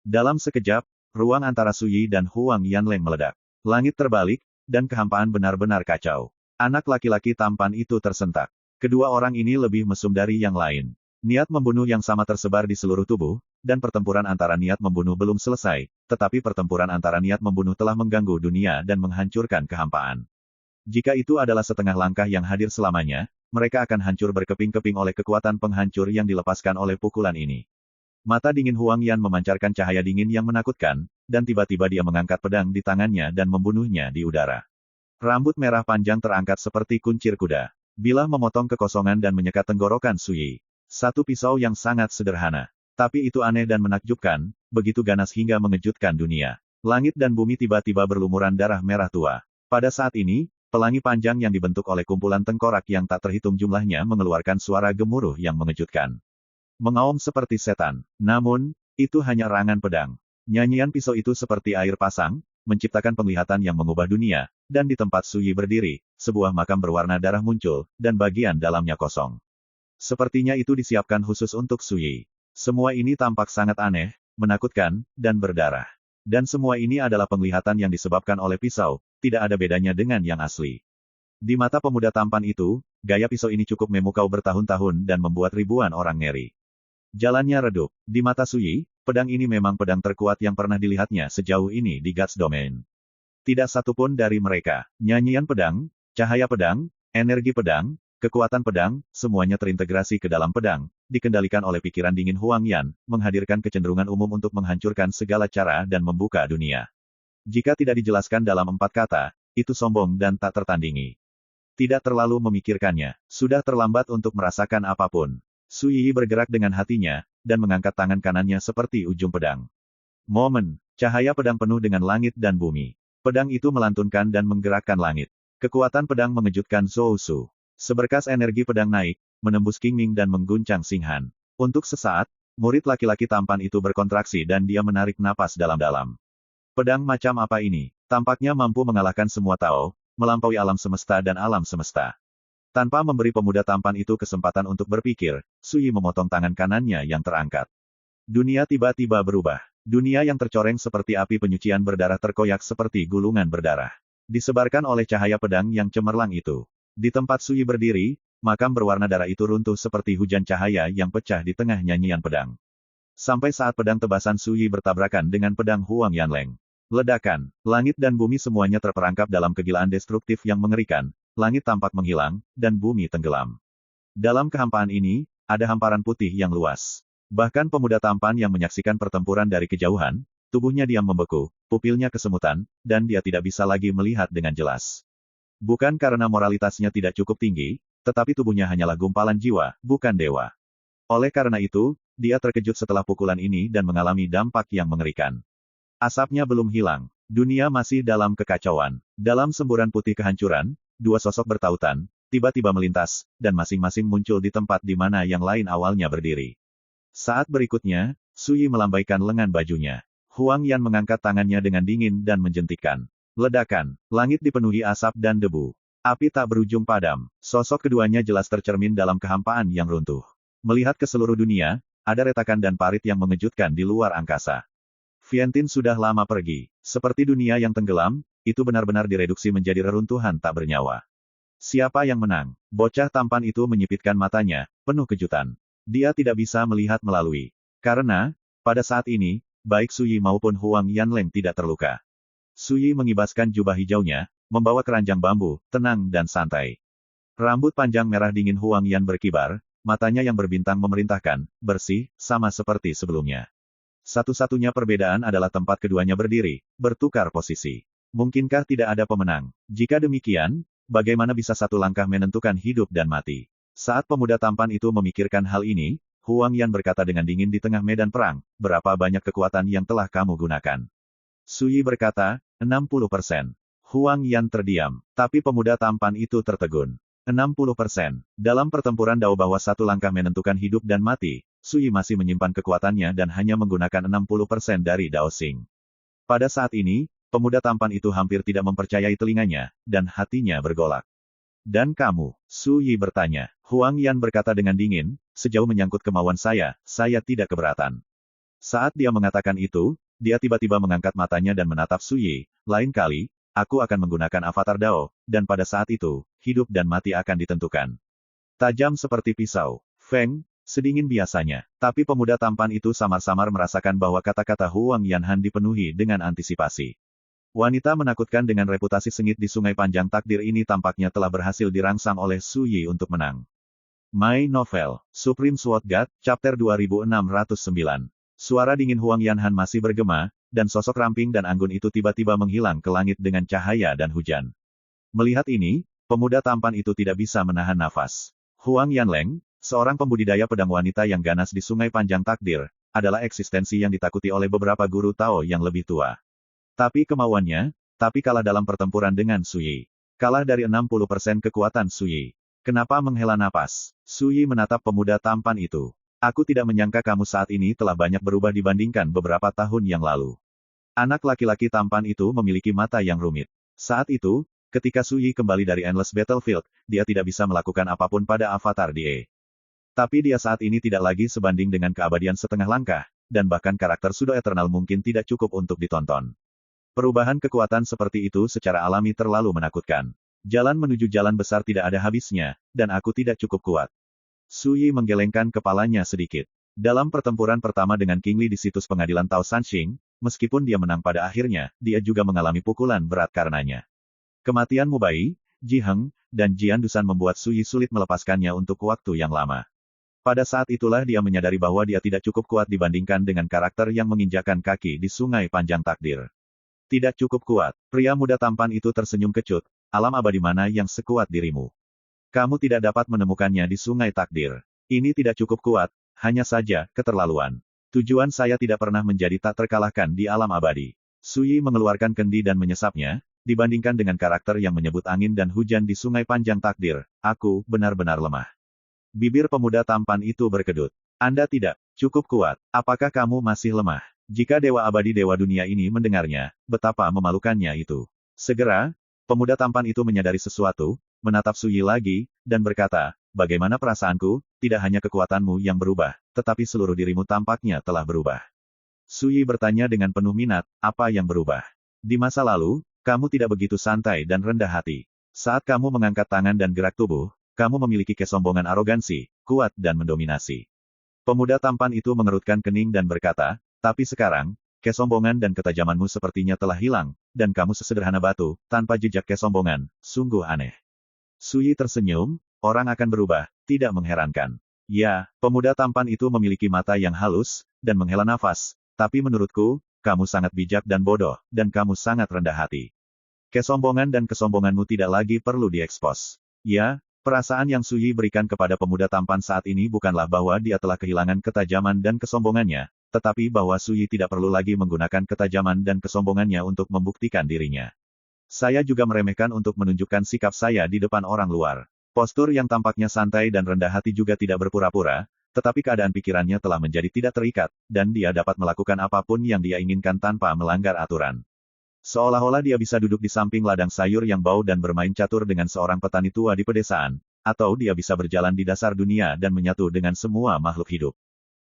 Dalam sekejap, ruang antara Su Yi dan Huang Yanleng meledak. Langit terbalik, dan kehampaan benar-benar kacau. Anak laki-laki tampan itu tersentak. Kedua orang ini lebih mesum dari yang lain. Niat membunuh yang sama tersebar di seluruh tubuh, dan pertempuran antara niat membunuh belum selesai, tetapi pertempuran antara niat membunuh telah mengganggu dunia dan menghancurkan kehampaan. Jika itu adalah setengah langkah yang hadir selamanya, mereka akan hancur berkeping-keping oleh kekuatan penghancur yang dilepaskan oleh pukulan ini. Mata dingin Huang Yan memancarkan cahaya dingin yang menakutkan, dan tiba-tiba dia mengangkat pedang di tangannya dan membunuhnya di udara. Rambut merah panjang terangkat seperti kuncir kuda. Bilah memotong kekosongan dan menyekat tenggorokan Su Yi. Satu pisau yang sangat sederhana. Tapi itu aneh dan menakjubkan, begitu ganas hingga mengejutkan dunia. Langit dan bumi tiba-tiba berlumuran darah merah tua. Pada saat ini, pelangi panjang yang dibentuk oleh kumpulan tengkorak yang tak terhitung jumlahnya mengeluarkan suara gemuruh yang mengejutkan. Mengaum seperti setan. Namun, itu hanya erangan pedang. Nyanyian pisau itu seperti air pasang, menciptakan penglihatan yang mengubah dunia, dan di tempat Su Yi berdiri, sebuah makam berwarna darah muncul, dan bagian dalamnya kosong. Sepertinya itu disiapkan khusus untuk Su Yi. Semua ini tampak sangat aneh, menakutkan, dan berdarah. Dan semua ini adalah penglihatan yang disebabkan oleh pisau, tidak ada bedanya dengan yang asli. Di mata pemuda tampan itu, gaya pisau ini cukup memukau bertahun-tahun dan membuat ribuan orang ngeri. Jalannya redup. Di mata Su Yi, pedang ini memang pedang terkuat yang pernah dilihatnya sejauh ini di Guts Domain. Tidak satupun dari mereka. Nyanyian pedang, cahaya pedang, energi pedang, kekuatan pedang, semuanya terintegrasi ke dalam pedang, dikendalikan oleh pikiran dingin Huang Yan, menghadirkan kecenderungan umum untuk menghancurkan segala cara dan membuka dunia. Jika tidak dijelaskan dalam 4 kata, itu sombong dan tak tertandingi. Tidak terlalu memikirkannya, sudah terlambat untuk merasakan apapun. Su Yi bergerak dengan hatinya, dan mengangkat tangan kanannya seperti ujung pedang. Momen, cahaya pedang penuh dengan langit dan bumi. Pedang itu melantunkan dan menggerakkan langit. Kekuatan pedang mengejutkan Zhou Su. Seberkas energi pedang naik, menembus Qingming dan mengguncang Xinghan. Untuk sesaat, murid laki-laki tampan itu berkontraksi dan dia menarik napas dalam-dalam. Pedang macam apa ini? Tampaknya mampu mengalahkan semua Tao, melampaui alam semesta dan alam semesta. Tanpa memberi pemuda tampan itu kesempatan untuk berpikir, Sui memotong tangan kanannya yang terangkat. Dunia tiba-tiba berubah. Dunia yang tercoreng seperti api penyucian berdarah terkoyak seperti gulungan berdarah. Disebarkan oleh cahaya pedang yang cemerlang itu. Di tempat Sui berdiri, makam berwarna darah itu runtuh seperti hujan cahaya yang pecah di tengah nyanyian pedang. Sampai saat pedang tebasan Sui bertabrakan dengan pedang Huang Yanleng. Ledakan, langit dan bumi semuanya terperangkap dalam kegilaan destruktif yang mengerikan. Langit tampak menghilang, dan bumi tenggelam. Dalam kehampaan ini, ada hamparan putih yang luas. Bahkan pemuda tampan yang menyaksikan pertempuran dari kejauhan, tubuhnya diam membeku, pupilnya kesemutan, dan dia tidak bisa lagi melihat dengan jelas. Bukan karena moralitasnya tidak cukup tinggi, tetapi tubuhnya hanyalah gumpalan jiwa, bukan dewa. Oleh karena itu, dia terkejut setelah pukulan ini dan mengalami dampak yang mengerikan. Asapnya belum hilang. Dunia masih dalam kekacauan. Dalam semburan putih kehancuran, dua sosok bertautan, tiba-tiba melintas, dan masing-masing muncul di tempat di mana yang lain awalnya berdiri. Saat berikutnya, Sui melambaikan lengan bajunya. Huang Yan mengangkat tangannya dengan dingin dan menjentikkan. Ledakan, langit dipenuhi asap dan debu. Api tak berujung padam. Sosok keduanya jelas tercermin dalam kehampaan yang runtuh. Melihat ke seluruh dunia, ada retakan dan parit yang mengejutkan di luar angkasa. Vientiane sudah lama pergi. Seperti dunia yang tenggelam, itu benar-benar direduksi menjadi reruntuhan tak bernyawa. Siapa yang menang? Bocah tampan itu menyipitkan matanya, penuh kejutan. Dia tidak bisa melihat melalui. Karena, pada saat ini, baik Sui maupun Huang Yanleng tidak terluka. Sui mengibaskan jubah hijaunya, membawa keranjang bambu, tenang dan santai. Rambut panjang merah dingin Huang Yan berkibar, matanya yang berbintang memerintahkan, bersih, sama seperti sebelumnya. Satu-satunya perbedaan adalah tempat keduanya berdiri, bertukar posisi. Mungkinkah tidak ada pemenang? Jika demikian, bagaimana bisa satu langkah menentukan hidup dan mati? Saat pemuda tampan itu memikirkan hal ini, Huang Yan berkata dengan dingin di tengah medan perang, berapa banyak kekuatan yang telah kamu gunakan? Sui berkata, 60%. Huang Yan terdiam, tapi pemuda tampan itu tertegun. 60%. Dalam pertempuran Dao bahwa satu langkah menentukan hidup dan mati, Sui masih menyimpan kekuatannya dan hanya menggunakan 60% dari Dao Xing. Pada saat ini, pemuda tampan itu hampir tidak mempercayai telinganya, dan hatinya bergolak. Dan kamu? Sui bertanya. Huang Yan berkata dengan dingin, sejauh menyangkut kemauan saya tidak keberatan. Saat dia mengatakan itu, dia tiba-tiba mengangkat matanya dan menatap Sui, lain kali, aku akan menggunakan avatar Dao, dan pada saat itu, hidup dan mati akan ditentukan. Tajam seperti pisau. Feng, sedingin biasanya. Tapi pemuda tampan itu samar-samar merasakan bahwa kata-kata Huang Yanhan dipenuhi dengan antisipasi. Wanita menakutkan dengan reputasi sengit di Sungai Panjang Takdir ini tampaknya telah berhasil dirangsang oleh Su Yi untuk menang. My Novel, Supreme Sword God, Chapter 2609. Suara dingin Huang Yanhan masih bergema, dan sosok ramping dan anggun itu tiba-tiba menghilang ke langit dengan cahaya dan hujan. Melihat ini, pemuda tampan itu tidak bisa menahan nafas. Huang Yanleng, seorang pembudidaya pedang wanita yang ganas di Sungai Panjang Takdir, adalah eksistensi yang ditakuti oleh beberapa guru Tao yang lebih tua. Tapi kemauannya, kalah dalam pertempuran dengan Su Yi. Kalah dari 60% kekuatan Su Yi. Kenapa menghela napas? Su Yi menatap pemuda tampan itu. Aku tidak menyangka kamu saat ini telah banyak berubah dibandingkan beberapa tahun yang lalu. Anak laki-laki tampan itu memiliki mata yang rumit. Saat itu, ketika Su Yi kembali dari Endless Battlefield, dia tidak bisa melakukan apapun pada avatar Die. Tapi dia saat ini tidak lagi sebanding dengan keabadian setengah langkah, dan bahkan karakter Pseudo Eternal mungkin tidak cukup untuk ditonton. Perubahan kekuatan seperti itu secara alami terlalu menakutkan. Jalan menuju jalan besar tidak ada habisnya, dan aku tidak cukup kuat. Su Yi menggelengkan kepalanya sedikit. Dalam pertempuran pertama dengan King Li di situs pengadilan Tao Sanxing, meskipun dia menang pada akhirnya, dia juga mengalami pukulan berat karenanya. Kematian Mu Bai, Ji Heng, dan Jian Dusan membuat Su Yi sulit melepaskannya untuk waktu yang lama. Pada saat itulah dia menyadari bahwa dia tidak cukup kuat dibandingkan dengan karakter yang menginjakan kaki di Sungai Panjang Takdir. Tidak cukup kuat. Pria muda tampan itu tersenyum kecut. Alam abadi mana yang sekuat dirimu? Kamu tidak dapat menemukannya di Sungai Takdir. Ini tidak cukup kuat, hanya saja, keterlaluan. Tujuan saya tidak pernah menjadi tak terkalahkan di alam abadi. Su Yi mengeluarkan kendi dan menyesapnya, dibandingkan dengan karakter yang menyebut angin dan hujan di Sungai Panjang Takdir, aku benar-benar lemah. Bibir pemuda tampan itu berkedut. Anda tidak cukup kuat. Apakah kamu masih lemah? Jika Dewa Abadi Dewa Dunia ini mendengarnya, betapa memalukannya itu. Segera, Pemuda tampan itu menyadari sesuatu, menatap Suyi lagi, dan berkata, bagaimana perasaanku, tidak hanya kekuatanmu yang berubah, tetapi seluruh dirimu tampaknya telah berubah. Suyi bertanya dengan penuh minat, apa yang berubah? Di masa lalu, kamu tidak begitu santai dan rendah hati. Saat kamu mengangkat tangan dan gerak tubuh, kamu memiliki kesombongan arogansi, kuat dan mendominasi. Pemuda tampan itu mengerutkan kening dan berkata, tapi sekarang, kesombongan dan ketajamanmu sepertinya telah hilang, dan kamu sesederhana batu, tanpa jejak kesombongan, sungguh aneh. Suyi tersenyum, orang akan berubah, tidak mengherankan. Ya, pemuda tampan itu memiliki mata yang halus, dan menghela nafas, tapi menurutku, kamu sangat bijak dan bodoh, dan kamu sangat rendah hati. Kesombongan dan kesombonganmu tidak lagi perlu diekspos. Ya, perasaan yang Suyi berikan kepada pemuda tampan saat ini bukanlah bahwa dia telah kehilangan ketajaman dan kesombongannya, tetapi bahwa Suyi tidak perlu lagi menggunakan ketajaman dan kesombongannya untuk membuktikan dirinya. Saya juga meremehkan untuk menunjukkan sikap saya di depan orang luar. Postur yang tampaknya santai dan rendah hati juga tidak berpura-pura, tetapi keadaan pikirannya telah menjadi tidak terikat, dan dia dapat melakukan apapun yang dia inginkan tanpa melanggar aturan. Seolah-olah dia bisa duduk di samping ladang sayur yang bau dan bermain catur dengan seorang petani tua di pedesaan, atau dia bisa berjalan di dasar dunia dan menyatu dengan semua makhluk hidup.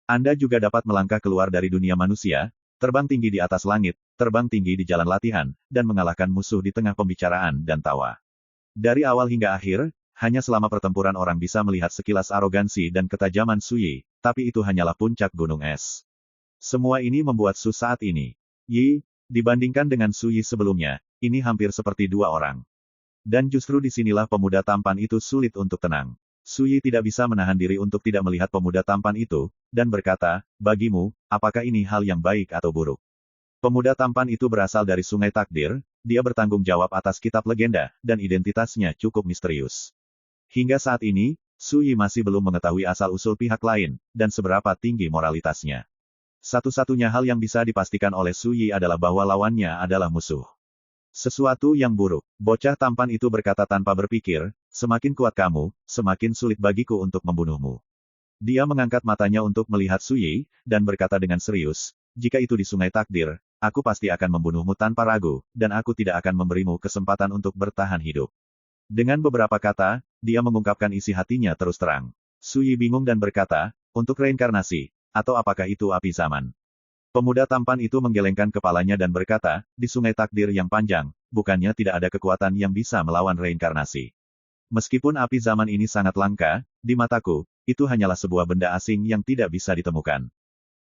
Anda juga dapat melangkah keluar dari dunia manusia, terbang tinggi di atas langit, terbang tinggi di jalan latihan, dan mengalahkan musuh di tengah pembicaraan dan tawa. Dari awal hingga akhir, hanya selama pertempuran orang bisa melihat sekilas arogansi dan ketajaman Suyi, tapi itu hanyalah puncak gunung es. Semua ini membuat Su saat ini. Yi, dibandingkan dengan Suyi sebelumnya, ini hampir seperti dua orang. Dan justru disinilah pemuda tampan itu sulit untuk tenang. Suyi tidak bisa menahan diri untuk tidak melihat pemuda tampan itu, dan berkata, bagimu, apakah ini hal yang baik atau buruk? Pemuda tampan itu berasal dari Sungai Takdir, dia bertanggung jawab atas kitab legenda, dan identitasnya cukup misterius. Hingga saat ini, Suyi masih belum mengetahui asal-usul pihak lain, dan seberapa tinggi moralitasnya. Satu-satunya hal yang bisa dipastikan oleh Suyi adalah bahwa lawannya adalah musuh. Sesuatu yang buruk. Bocah tampan itu berkata tanpa berpikir, semakin kuat kamu, semakin sulit bagiku untuk membunuhmu. Dia mengangkat matanya untuk melihat Suyi, dan berkata dengan serius, jika itu di Sungai Takdir, aku pasti akan membunuhmu tanpa ragu, dan aku tidak akan memberimu kesempatan untuk bertahan hidup. Dengan beberapa kata, dia mengungkapkan isi hatinya terus terang. Suyi bingung dan berkata, untuk reinkarnasi, atau apakah itu api zaman? Pemuda tampan itu menggelengkan kepalanya dan berkata, di Sungai Takdir yang panjang, bukannya tidak ada kekuatan yang bisa melawan reinkarnasi. Meskipun api zaman ini sangat langka, di mataku, itu hanyalah sebuah benda asing yang tidak bisa ditemukan.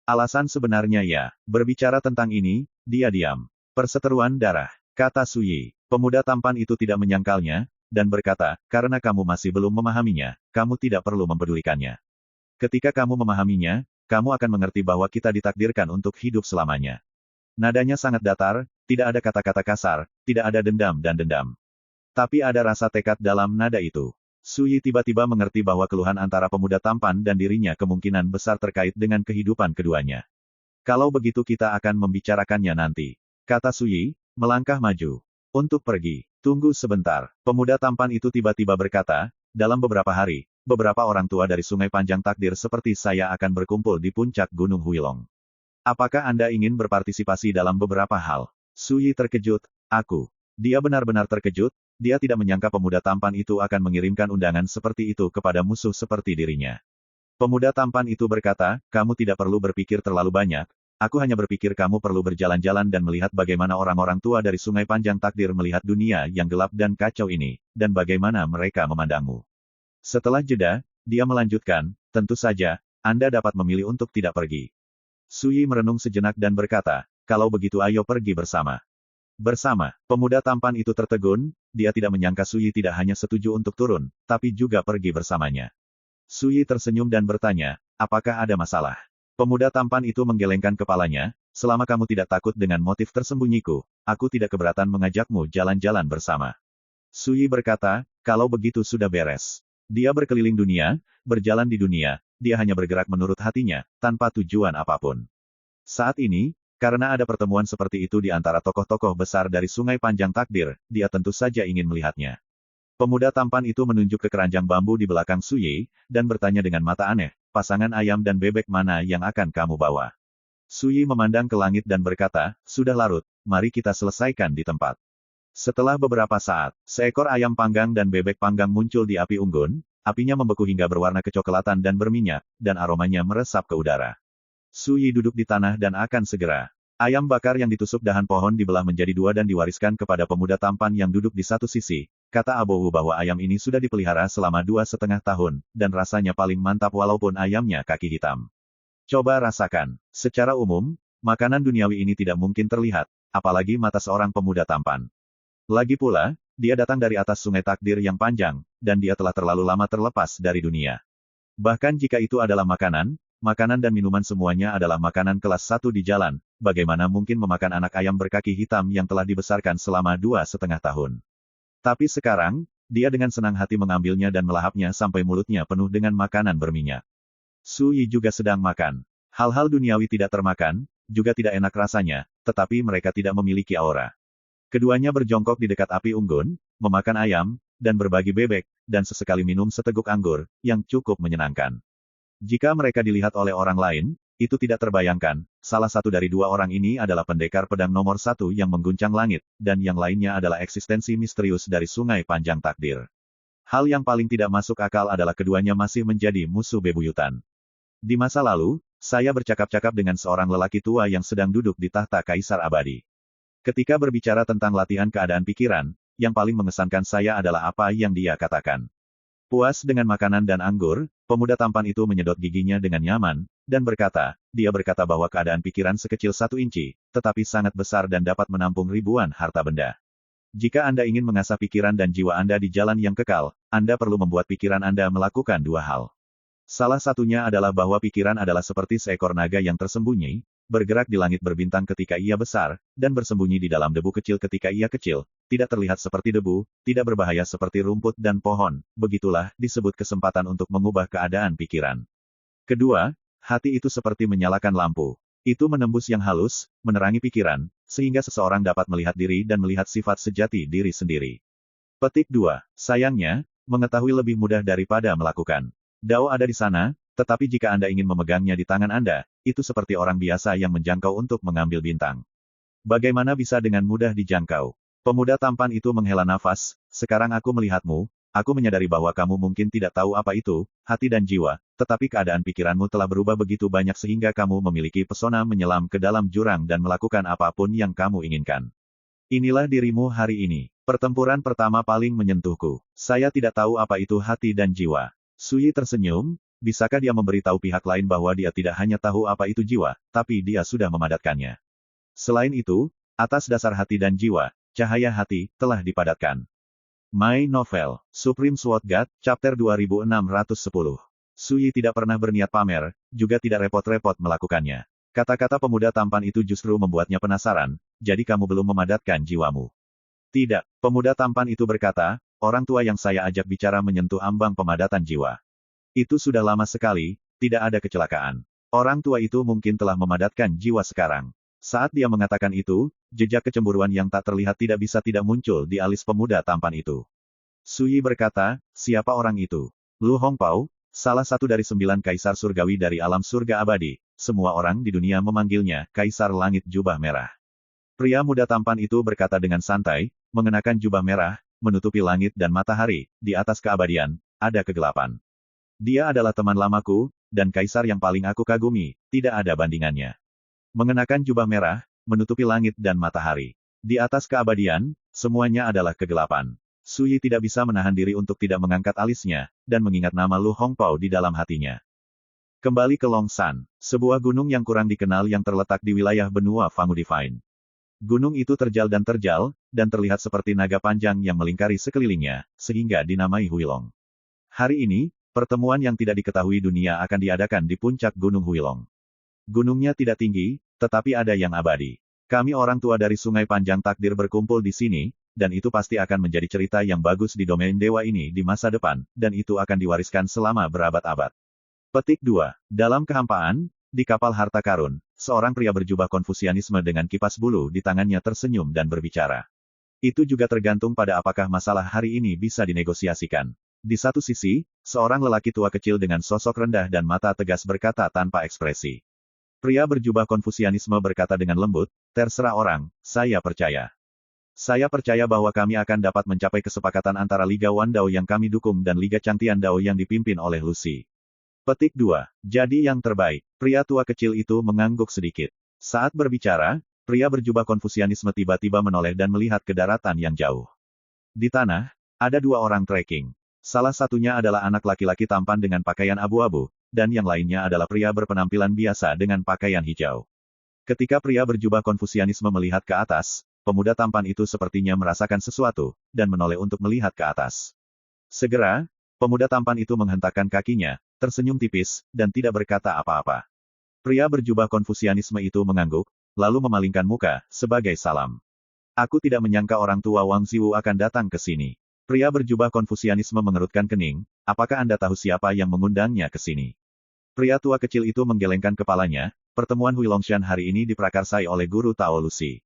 Alasan sebenarnya ya, berbicara tentang ini, dia diam. Perseteruan darah, kata Suyi. Pemuda tampan itu tidak menyangkalnya, dan berkata, karena kamu masih belum memahaminya, kamu tidak perlu mempedulikannya. Ketika kamu memahaminya, kamu akan mengerti bahwa kita ditakdirkan untuk hidup selamanya. Nadanya sangat datar, tidak ada kata-kata kasar, tidak ada dendam dan dendam. Tapi ada rasa tekad dalam nada itu. Suyi tiba-tiba mengerti bahwa keluhan antara pemuda tampan dan dirinya kemungkinan besar terkait dengan kehidupan keduanya. Kalau begitu kita akan membicarakannya nanti, kata Suyi, melangkah maju. Untuk pergi, tunggu sebentar. Pemuda tampan itu tiba-tiba berkata, dalam beberapa hari, beberapa orang tua dari Sungai Panjang Takdir seperti saya akan berkumpul di puncak Gunung Huilong. Apakah Anda ingin berpartisipasi dalam beberapa hal? Suyi terkejut, aku. Dia benar-benar terkejut, dia tidak menyangka pemuda tampan itu akan mengirimkan undangan seperti itu kepada musuh seperti dirinya. Pemuda tampan itu berkata, kamu tidak perlu berpikir terlalu banyak, aku hanya berpikir kamu perlu berjalan-jalan dan melihat bagaimana orang-orang tua dari Sungai Panjang Takdir melihat dunia yang gelap dan kacau ini, dan bagaimana mereka memandangmu. Setelah jeda, dia melanjutkan, tentu saja, Anda dapat memilih untuk tidak pergi. Suyi merenung sejenak dan berkata, kalau begitu ayo pergi bersama. Bersama, pemuda tampan itu tertegun, dia tidak menyangka Suyi tidak hanya setuju untuk turun, tapi juga pergi bersamanya. Suyi tersenyum dan bertanya, apakah ada masalah? Pemuda tampan itu menggelengkan kepalanya, selama kamu tidak takut dengan motif tersembunyiku, aku tidak keberatan mengajakmu jalan-jalan bersama. Suyi berkata, kalau begitu sudah beres. Dia berkeliling dunia, berjalan di dunia, dia hanya bergerak menurut hatinya, tanpa tujuan apapun. Saat ini, karena ada pertemuan seperti itu di antara tokoh-tokoh besar dari Sungai Panjang Takdir, dia tentu saja ingin melihatnya. Pemuda tampan itu menunjuk ke keranjang bambu di belakang Suyi, dan bertanya dengan mata aneh, pasangan ayam dan bebek mana yang akan kamu bawa? Suyi memandang ke langit dan berkata, sudah larut, mari kita selesaikan di tempat. Setelah beberapa saat, seekor ayam panggang dan bebek panggang muncul di api unggun, apinya membeku hingga berwarna kecoklatan dan berminyak, dan aromanya meresap ke udara. Su Yi duduk di tanah dan akan segera. Ayam bakar yang ditusuk dahan pohon dibelah menjadi dua dan diwariskan kepada pemuda tampan yang duduk di satu sisi. Kata Abowu bahwa ayam ini sudah dipelihara selama 2,5 tahun, dan rasanya paling mantap walaupun ayamnya kaki hitam. Coba rasakan. Secara umum, makanan duniawi ini tidak mungkin terlihat, apalagi mata seorang pemuda tampan. Lagi pula, dia datang dari atas sungai takdir yang panjang, dan dia telah terlalu lama terlepas dari dunia. Bahkan jika itu adalah makanan dan minuman semuanya adalah makanan kelas 1 di jalan, bagaimana mungkin memakan anak ayam berkaki hitam yang telah dibesarkan selama 2,5 tahun. Tapi sekarang, dia dengan senang hati mengambilnya dan melahapnya sampai mulutnya penuh dengan makanan berminyak. Su Yi juga sedang makan. Hal-hal duniawi tidak termakan, juga tidak enak rasanya, tetapi mereka tidak memiliki aura. Keduanya berjongkok di dekat api unggun, memakan ayam, dan berbagi bebek, dan sesekali minum seteguk anggur, yang cukup menyenangkan. Jika mereka dilihat oleh orang lain, itu tidak terbayangkan, salah satu dari dua orang ini adalah pendekar pedang nomor 1 yang mengguncang langit, dan yang lainnya adalah eksistensi misterius dari sungai panjang takdir. Hal yang paling tidak masuk akal adalah keduanya masih menjadi musuh bebuyutan. Di masa lalu, saya bercakap-cakap dengan seorang lelaki tua yang sedang duduk di tahta Kaisar Abadi. Ketika berbicara tentang latihan keadaan pikiran, yang paling mengesankan saya adalah apa yang dia katakan. Puas dengan makanan dan anggur, pemuda tampan itu menyedot giginya dengan nyaman, dan dia berkata bahwa keadaan pikiran sekecil 1 inci, tetapi sangat besar dan dapat menampung ribuan harta benda. Jika Anda ingin mengasah pikiran dan jiwa Anda di jalan yang kekal, Anda perlu membuat pikiran Anda melakukan 2 hal. Salah satunya adalah bahwa pikiran adalah seperti seekor naga yang tersembunyi, bergerak di langit berbintang ketika ia besar, dan bersembunyi di dalam debu kecil ketika ia kecil, tidak terlihat seperti debu, tidak berbahaya seperti rumput dan pohon, begitulah disebut kesempatan untuk mengubah keadaan pikiran. Kedua, hati itu seperti menyalakan lampu. Itu menembus yang halus, menerangi pikiran, sehingga seseorang dapat melihat diri dan melihat sifat sejati diri sendiri. Petik 2. Sayangnya, mengetahui lebih mudah daripada melakukan. Dao ada di sana, tetapi jika Anda ingin memegangnya di tangan Anda, itu seperti orang biasa yang menjangkau untuk mengambil bintang. Bagaimana bisa dengan mudah dijangkau? Pemuda tampan itu menghela nafas, sekarang aku melihatmu, aku menyadari bahwa kamu mungkin tidak tahu apa itu, hati dan jiwa, tetapi keadaan pikiranmu telah berubah begitu banyak sehingga kamu memiliki pesona menyelam ke dalam jurang dan melakukan apapun yang kamu inginkan. Inilah dirimu hari ini. Pertempuran pertama paling menyentuhku. Saya tidak tahu apa itu hati dan jiwa. Su Yi tersenyum, bisakah dia memberitahu pihak lain bahwa dia tidak hanya tahu apa itu jiwa, tapi dia sudah memadatkannya. Selain itu, atas dasar hati dan jiwa, cahaya hati telah dipadatkan. My Novel, Supreme Sword God, Chapter 2610. Su Yi tidak pernah berniat pamer, juga tidak repot-repot melakukannya. Kata-kata pemuda tampan itu justru membuatnya penasaran, jadi kamu belum memadatkan jiwamu. Tidak, pemuda tampan itu berkata, orang tua yang saya ajak bicara menyentuh ambang pemadatan jiwa. Itu sudah lama sekali, tidak ada kecelakaan. Orang tua itu mungkin telah memadatkan jiwa sekarang. Saat dia mengatakan itu, jejak kecemburuan yang tak terlihat tidak bisa tidak muncul di alis pemuda tampan itu. Su Yi berkata, siapa orang itu? Lu Hongpao, salah satu dari 9 kaisar surgawi dari alam surga abadi. Semua orang di dunia memanggilnya Kaisar Langit Jubah Merah. Pria muda tampan itu berkata dengan santai, mengenakan jubah merah, menutupi langit dan matahari, di atas keabadian, ada kegelapan. Dia adalah teman lamaku, dan kaisar yang paling aku kagumi, tidak ada bandingannya. Mengenakan jubah merah, menutupi langit dan matahari. Di atas keabadian, semuanya adalah kegelapan. Su Yi tidak bisa menahan diri untuk tidak mengangkat alisnya, dan mengingat nama Lu Hongpao di dalam hatinya. Kembali ke Longshan, sebuah gunung yang kurang dikenal yang terletak di wilayah benua Fangu Divine. Gunung itu terjal, dan terlihat seperti naga panjang yang melingkari sekelilingnya, sehingga dinamai Huilong. Hari ini, pertemuan yang tidak diketahui dunia akan diadakan di puncak Gunung Huilong. Gunungnya tidak tinggi, tetapi ada yang abadi. Kami orang tua dari Sungai Panjang Takdir berkumpul di sini, dan itu pasti akan menjadi cerita yang bagus di domain dewa ini di masa depan, dan itu akan diwariskan selama berabad-abad. Petik 2. Dalam kehampaan, di kapal harta karun, seorang pria berjubah Konfusianisme dengan kipas bulu di tangannya tersenyum dan berbicara. Itu juga tergantung pada apakah masalah hari ini bisa dinegosiasikan. Di satu sisi, seorang lelaki tua kecil dengan sosok rendah dan mata tegas berkata tanpa ekspresi. Pria berjubah Konfusianisme berkata dengan lembut, terserah orang, saya percaya. Saya percaya bahwa kami akan dapat mencapai kesepakatan antara Liga Wandao yang kami dukung dan Liga Changtian Dao yang dipimpin oleh Lucy. Petik 2. Jadi yang terbaik. Pria tua kecil itu mengangguk sedikit. Saat berbicara, pria berjubah Konfusianisme tiba-tiba menoleh dan melihat ke daratan yang jauh. Di tanah, ada dua orang trekking. Salah satunya adalah anak laki-laki tampan dengan pakaian abu-abu, dan yang lainnya adalah pria berpenampilan biasa dengan pakaian hijau. Ketika pria berjubah Konfusianisme melihat ke atas, pemuda tampan itu sepertinya merasakan sesuatu, dan menoleh untuk melihat ke atas. Segera, pemuda tampan itu menghentakkan kakinya, tersenyum tipis, dan tidak berkata apa-apa. Pria berjubah Konfusianisme itu mengangguk, lalu memalingkan muka, sebagai salam. Aku tidak menyangka orang tua Wang Ziwu akan datang ke sini. Pria berjubah Konfusianisme mengerutkan kening, apakah Anda tahu siapa yang mengundangnya ke sini? Pria tua kecil itu menggelengkan kepalanya, pertemuan Hui Longshan hari ini diprakarsai oleh guru Tao Lucy.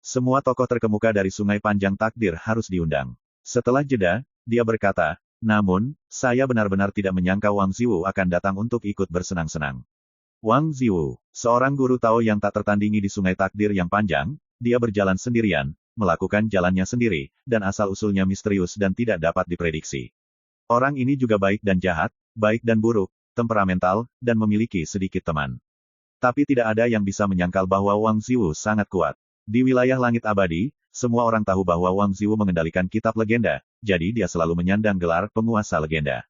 Semua tokoh terkemuka dari Sungai Panjang Takdir harus diundang. Setelah jeda, dia berkata, namun, saya benar-benar tidak menyangka Wang Ziwu akan datang untuk ikut bersenang-senang. Wang Ziwu, seorang guru Tao yang tak tertandingi di Sungai Takdir yang panjang, dia berjalan sendirian, melakukan jalannya sendiri, dan asal-usulnya misterius dan tidak dapat diprediksi. Orang ini juga baik dan jahat, baik dan buruk, temperamental, dan memiliki sedikit teman. Tapi tidak ada yang bisa menyangkal bahwa Wang Ziwu sangat kuat. Di wilayah langit abadi, semua orang tahu bahwa Wang Ziwu mengendalikan kitab legenda, jadi dia selalu menyandang gelar penguasa legenda.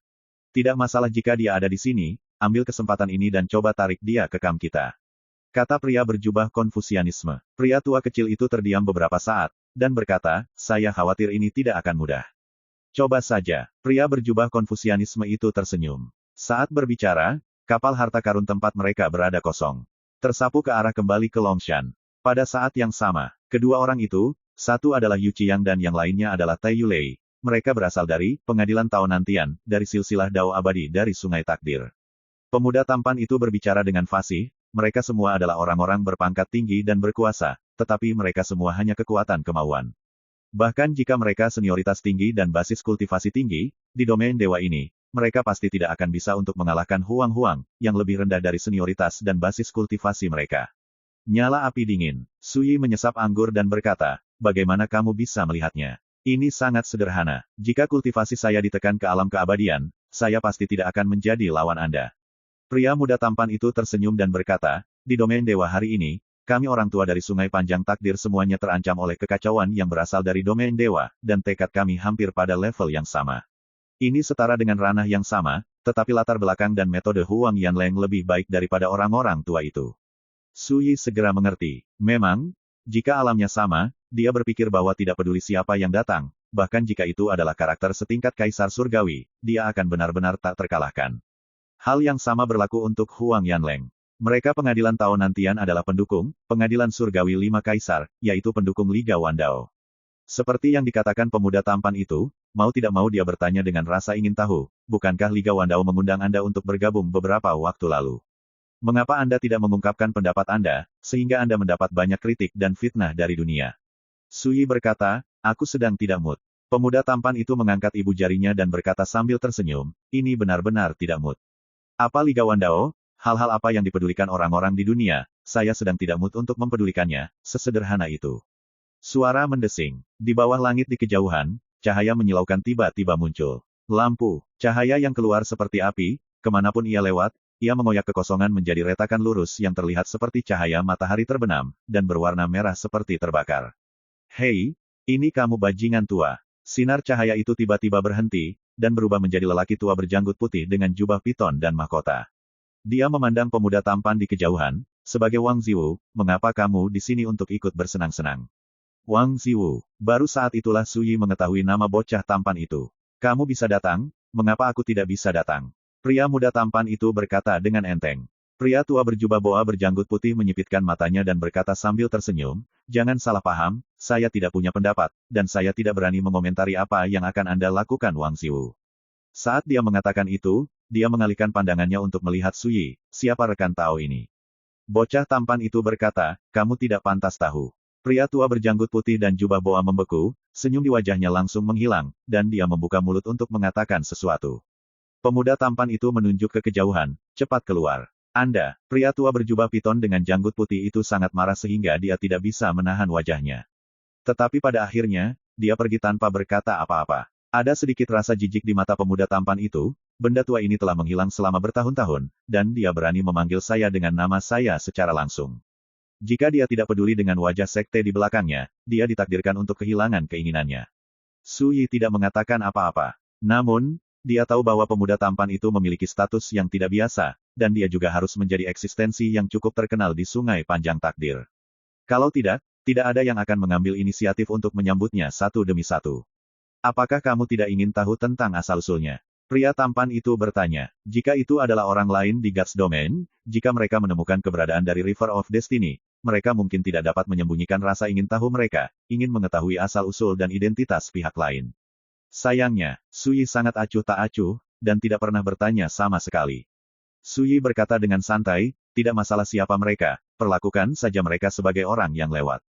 Tidak masalah jika dia ada di sini, ambil kesempatan ini dan coba tarik dia ke kamp kita. Kata pria berjubah Konfusianisme. Pria tua kecil itu terdiam beberapa saat, dan berkata, saya khawatir ini tidak akan mudah. Coba saja, pria berjubah Konfusianisme itu tersenyum. Saat berbicara, kapal harta karun tempat mereka berada kosong. Tersapu ke arah kembali ke Longshan. Pada saat yang sama, kedua orang itu, satu adalah Yu Qiang dan yang lainnya adalah Tai Yulei. Mereka berasal dari pengadilan Tao Nantian, dari silsilah Dao Abadi dari Sungai Takdir. Pemuda tampan itu berbicara dengan fasih, mereka semua adalah orang-orang berpangkat tinggi dan berkuasa, tetapi mereka semua hanya kekuatan kemauan. Bahkan jika mereka senioritas tinggi dan basis kultivasi tinggi, di domain dewa ini, mereka pasti tidak akan bisa untuk mengalahkan Huang-Huang, yang lebih rendah dari senioritas dan basis kultivasi mereka. Nyala api dingin. Sui menyesap anggur dan berkata, bagaimana kamu bisa melihatnya? Ini sangat sederhana. Jika kultivasi saya ditekan ke alam keabadian, saya pasti tidak akan menjadi lawan Anda. Pria muda tampan itu tersenyum dan berkata, di domain dewa hari ini, kami orang tua dari Sungai Panjang Takdir semuanya terancam oleh kekacauan yang berasal dari domain dewa, dan tekad kami hampir pada level yang sama. Ini setara dengan ranah yang sama, tetapi latar belakang dan metode Huang Yanleng lebih baik daripada orang-orang tua itu. Sui segera mengerti. Memang, jika alamnya sama, dia berpikir bahwa tidak peduli siapa yang datang, bahkan jika itu adalah karakter setingkat Kaisar Surgawi, dia akan benar-benar tak terkalahkan. Hal yang sama berlaku untuk Huang Yanleng. Mereka pengadilan Tao Nantian adalah pendukung, pengadilan Surgawi 5 Kaisar, yaitu pendukung Liga Wandao. Seperti yang dikatakan pemuda tampan itu, mau tidak mau dia bertanya dengan rasa ingin tahu, bukankah Liga Wandao mengundang Anda untuk bergabung beberapa waktu lalu? Mengapa Anda tidak mengungkapkan pendapat Anda, sehingga Anda mendapat banyak kritik dan fitnah dari dunia? Sui berkata, aku sedang tidak mood. Pemuda tampan itu mengangkat ibu jarinya dan berkata sambil tersenyum, ini benar-benar tidak mood. Apa Liga Wandao? Hal-hal apa yang dipedulikan orang-orang di dunia, saya sedang tidak mood untuk mempedulikannya, sesederhana itu. Suara mendesing. Di bawah langit di kejauhan, cahaya menyilaukan tiba-tiba muncul. Lampu, cahaya yang keluar seperti api, kemanapun ia lewat, ia mengoyak kekosongan menjadi retakan lurus yang terlihat seperti cahaya matahari terbenam, dan berwarna merah seperti terbakar. Hei, ini kamu bajingan tua. Sinar cahaya itu tiba-tiba berhenti, dan berubah menjadi lelaki tua berjanggut putih dengan jubah piton dan mahkota. Dia memandang pemuda tampan di kejauhan, sebagai Wang Ziwu, mengapa kamu di sini untuk ikut bersenang-senang? Wang Ziwu, baru saat itulah Sui mengetahui nama bocah tampan itu. Kamu bisa datang, mengapa aku tidak bisa datang? Pria muda tampan itu berkata dengan enteng. Pria tua berjubah boa berjanggut putih menyipitkan matanya dan berkata sambil tersenyum, jangan salah paham, saya tidak punya pendapat, dan saya tidak berani mengomentari apa yang akan Anda lakukan Wang Ziwu. Saat dia mengatakan itu, dia mengalihkan pandangannya untuk melihat Sui, siapa rekan Tao ini. Bocah tampan itu berkata, kamu tidak pantas tahu. Pria tua berjanggut putih dan jubah boa membeku, senyum di wajahnya langsung menghilang, dan dia membuka mulut untuk mengatakan sesuatu. Pemuda tampan itu menunjuk ke kejauhan, cepat keluar. Anda, pria tua berjubah piton dengan janggut putih itu sangat marah sehingga dia tidak bisa menahan wajahnya. Tetapi pada akhirnya, dia pergi tanpa berkata apa-apa. Ada sedikit rasa jijik di mata pemuda tampan itu, benda tua ini telah menghilang selama bertahun-tahun, dan dia berani memanggil saya dengan nama saya secara langsung. Jika dia tidak peduli dengan wajah sekte di belakangnya, dia ditakdirkan untuk kehilangan keinginannya. Su Yi tidak mengatakan apa-apa. Namun, dia tahu bahwa pemuda tampan itu memiliki status yang tidak biasa, dan dia juga harus menjadi eksistensi yang cukup terkenal di Sungai Panjang Takdir. Kalau tidak, tidak ada yang akan mengambil inisiatif untuk menyambutnya satu demi satu. Apakah kamu tidak ingin tahu tentang asal-usulnya? Pria tampan itu bertanya. Jika itu adalah orang lain di God's Domain, jika mereka menemukan keberadaan dari River of Destiny, mereka mungkin tidak dapat menyembunyikan rasa ingin tahu mereka, ingin mengetahui asal-usul dan identitas pihak lain. Sayangnya, Su Yi sangat acuh tak acuh, dan tidak pernah bertanya sama sekali. Su Yi berkata dengan santai, tidak masalah siapa mereka, perlakukan saja mereka sebagai orang yang lewat.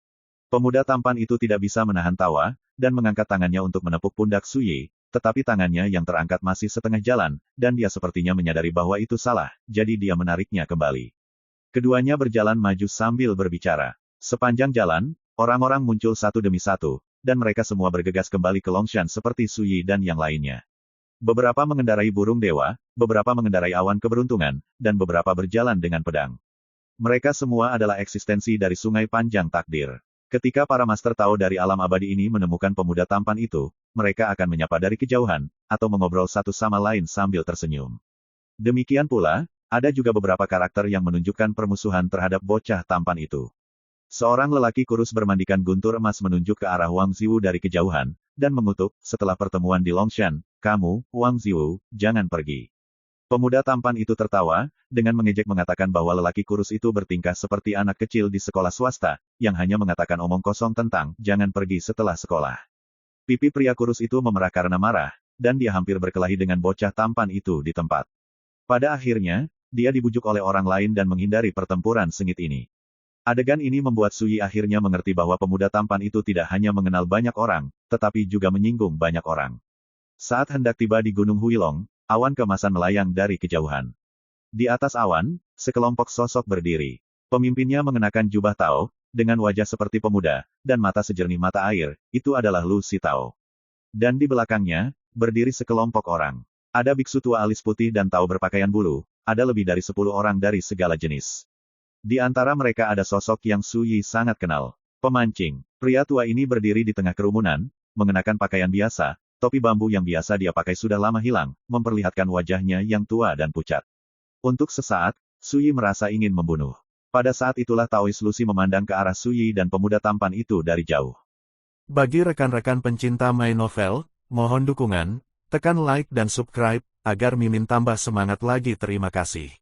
Pemuda tampan itu tidak bisa menahan tawa, dan mengangkat tangannya untuk menepuk pundak Su Yi, tetapi tangannya yang terangkat masih setengah jalan, dan dia sepertinya menyadari bahwa itu salah, jadi dia menariknya kembali. Keduanya berjalan maju sambil berbicara. Sepanjang jalan, orang-orang muncul satu demi satu, dan mereka semua bergegas kembali ke Longshan seperti Su Yi dan yang lainnya. Beberapa mengendarai burung dewa, beberapa mengendarai awan keberuntungan, dan beberapa berjalan dengan pedang. Mereka semua adalah eksistensi dari Sungai Panjang Takdir. Ketika para master Tao dari alam abadi ini menemukan pemuda tampan itu, mereka akan menyapa dari kejauhan, atau mengobrol satu sama lain sambil tersenyum. Demikian pula, ada juga beberapa karakter yang menunjukkan permusuhan terhadap bocah tampan itu. Seorang lelaki kurus bermandikan guntur emas menunjuk ke arah Wang Ziwu dari kejauhan, dan mengutuk, setelah pertemuan di Longshan, kamu, Wang Ziwu, jangan pergi. Pemuda tampan itu tertawa, dengan mengejek mengatakan bahwa lelaki kurus itu bertingkah seperti anak kecil di sekolah swasta, yang hanya mengatakan omong kosong tentang, jangan pergi setelah sekolah. Pipi pria kurus itu memerah karena marah, dan dia hampir berkelahi dengan bocah tampan itu di tempat. Pada akhirnya, dia dibujuk oleh orang lain dan menghindari pertempuran sengit ini. Adegan ini membuat Su Yi akhirnya mengerti bahwa pemuda tampan itu tidak hanya mengenal banyak orang, tetapi juga menyinggung banyak orang. Saat hendak tiba di Gunung Huilong, awan keemasan melayang dari kejauhan. Di atas awan, sekelompok sosok berdiri. Pemimpinnya mengenakan jubah Tao, dengan wajah seperti pemuda, dan mata sejernih mata air, itu adalah Lu Si Tao. Dan di belakangnya, berdiri sekelompok orang. Ada biksu tua alis putih dan Tao berpakaian bulu, ada lebih dari 10 orang dari segala jenis. Di antara mereka ada sosok yang Su Yi sangat kenal. Pemancing. Pria tua ini berdiri di tengah kerumunan, mengenakan pakaian biasa, topi bambu yang biasa dia pakai sudah lama hilang, memperlihatkan wajahnya yang tua dan pucat. Untuk sesaat, Su Yi merasa ingin membunuh. Pada saat itulah Taois Lucy memandang ke arah Su Yi dan pemuda tampan itu dari jauh. Bagi rekan-rekan pencinta My Novel, mohon dukungan, tekan like dan subscribe, agar Mimin tambah semangat lagi. Terima kasih.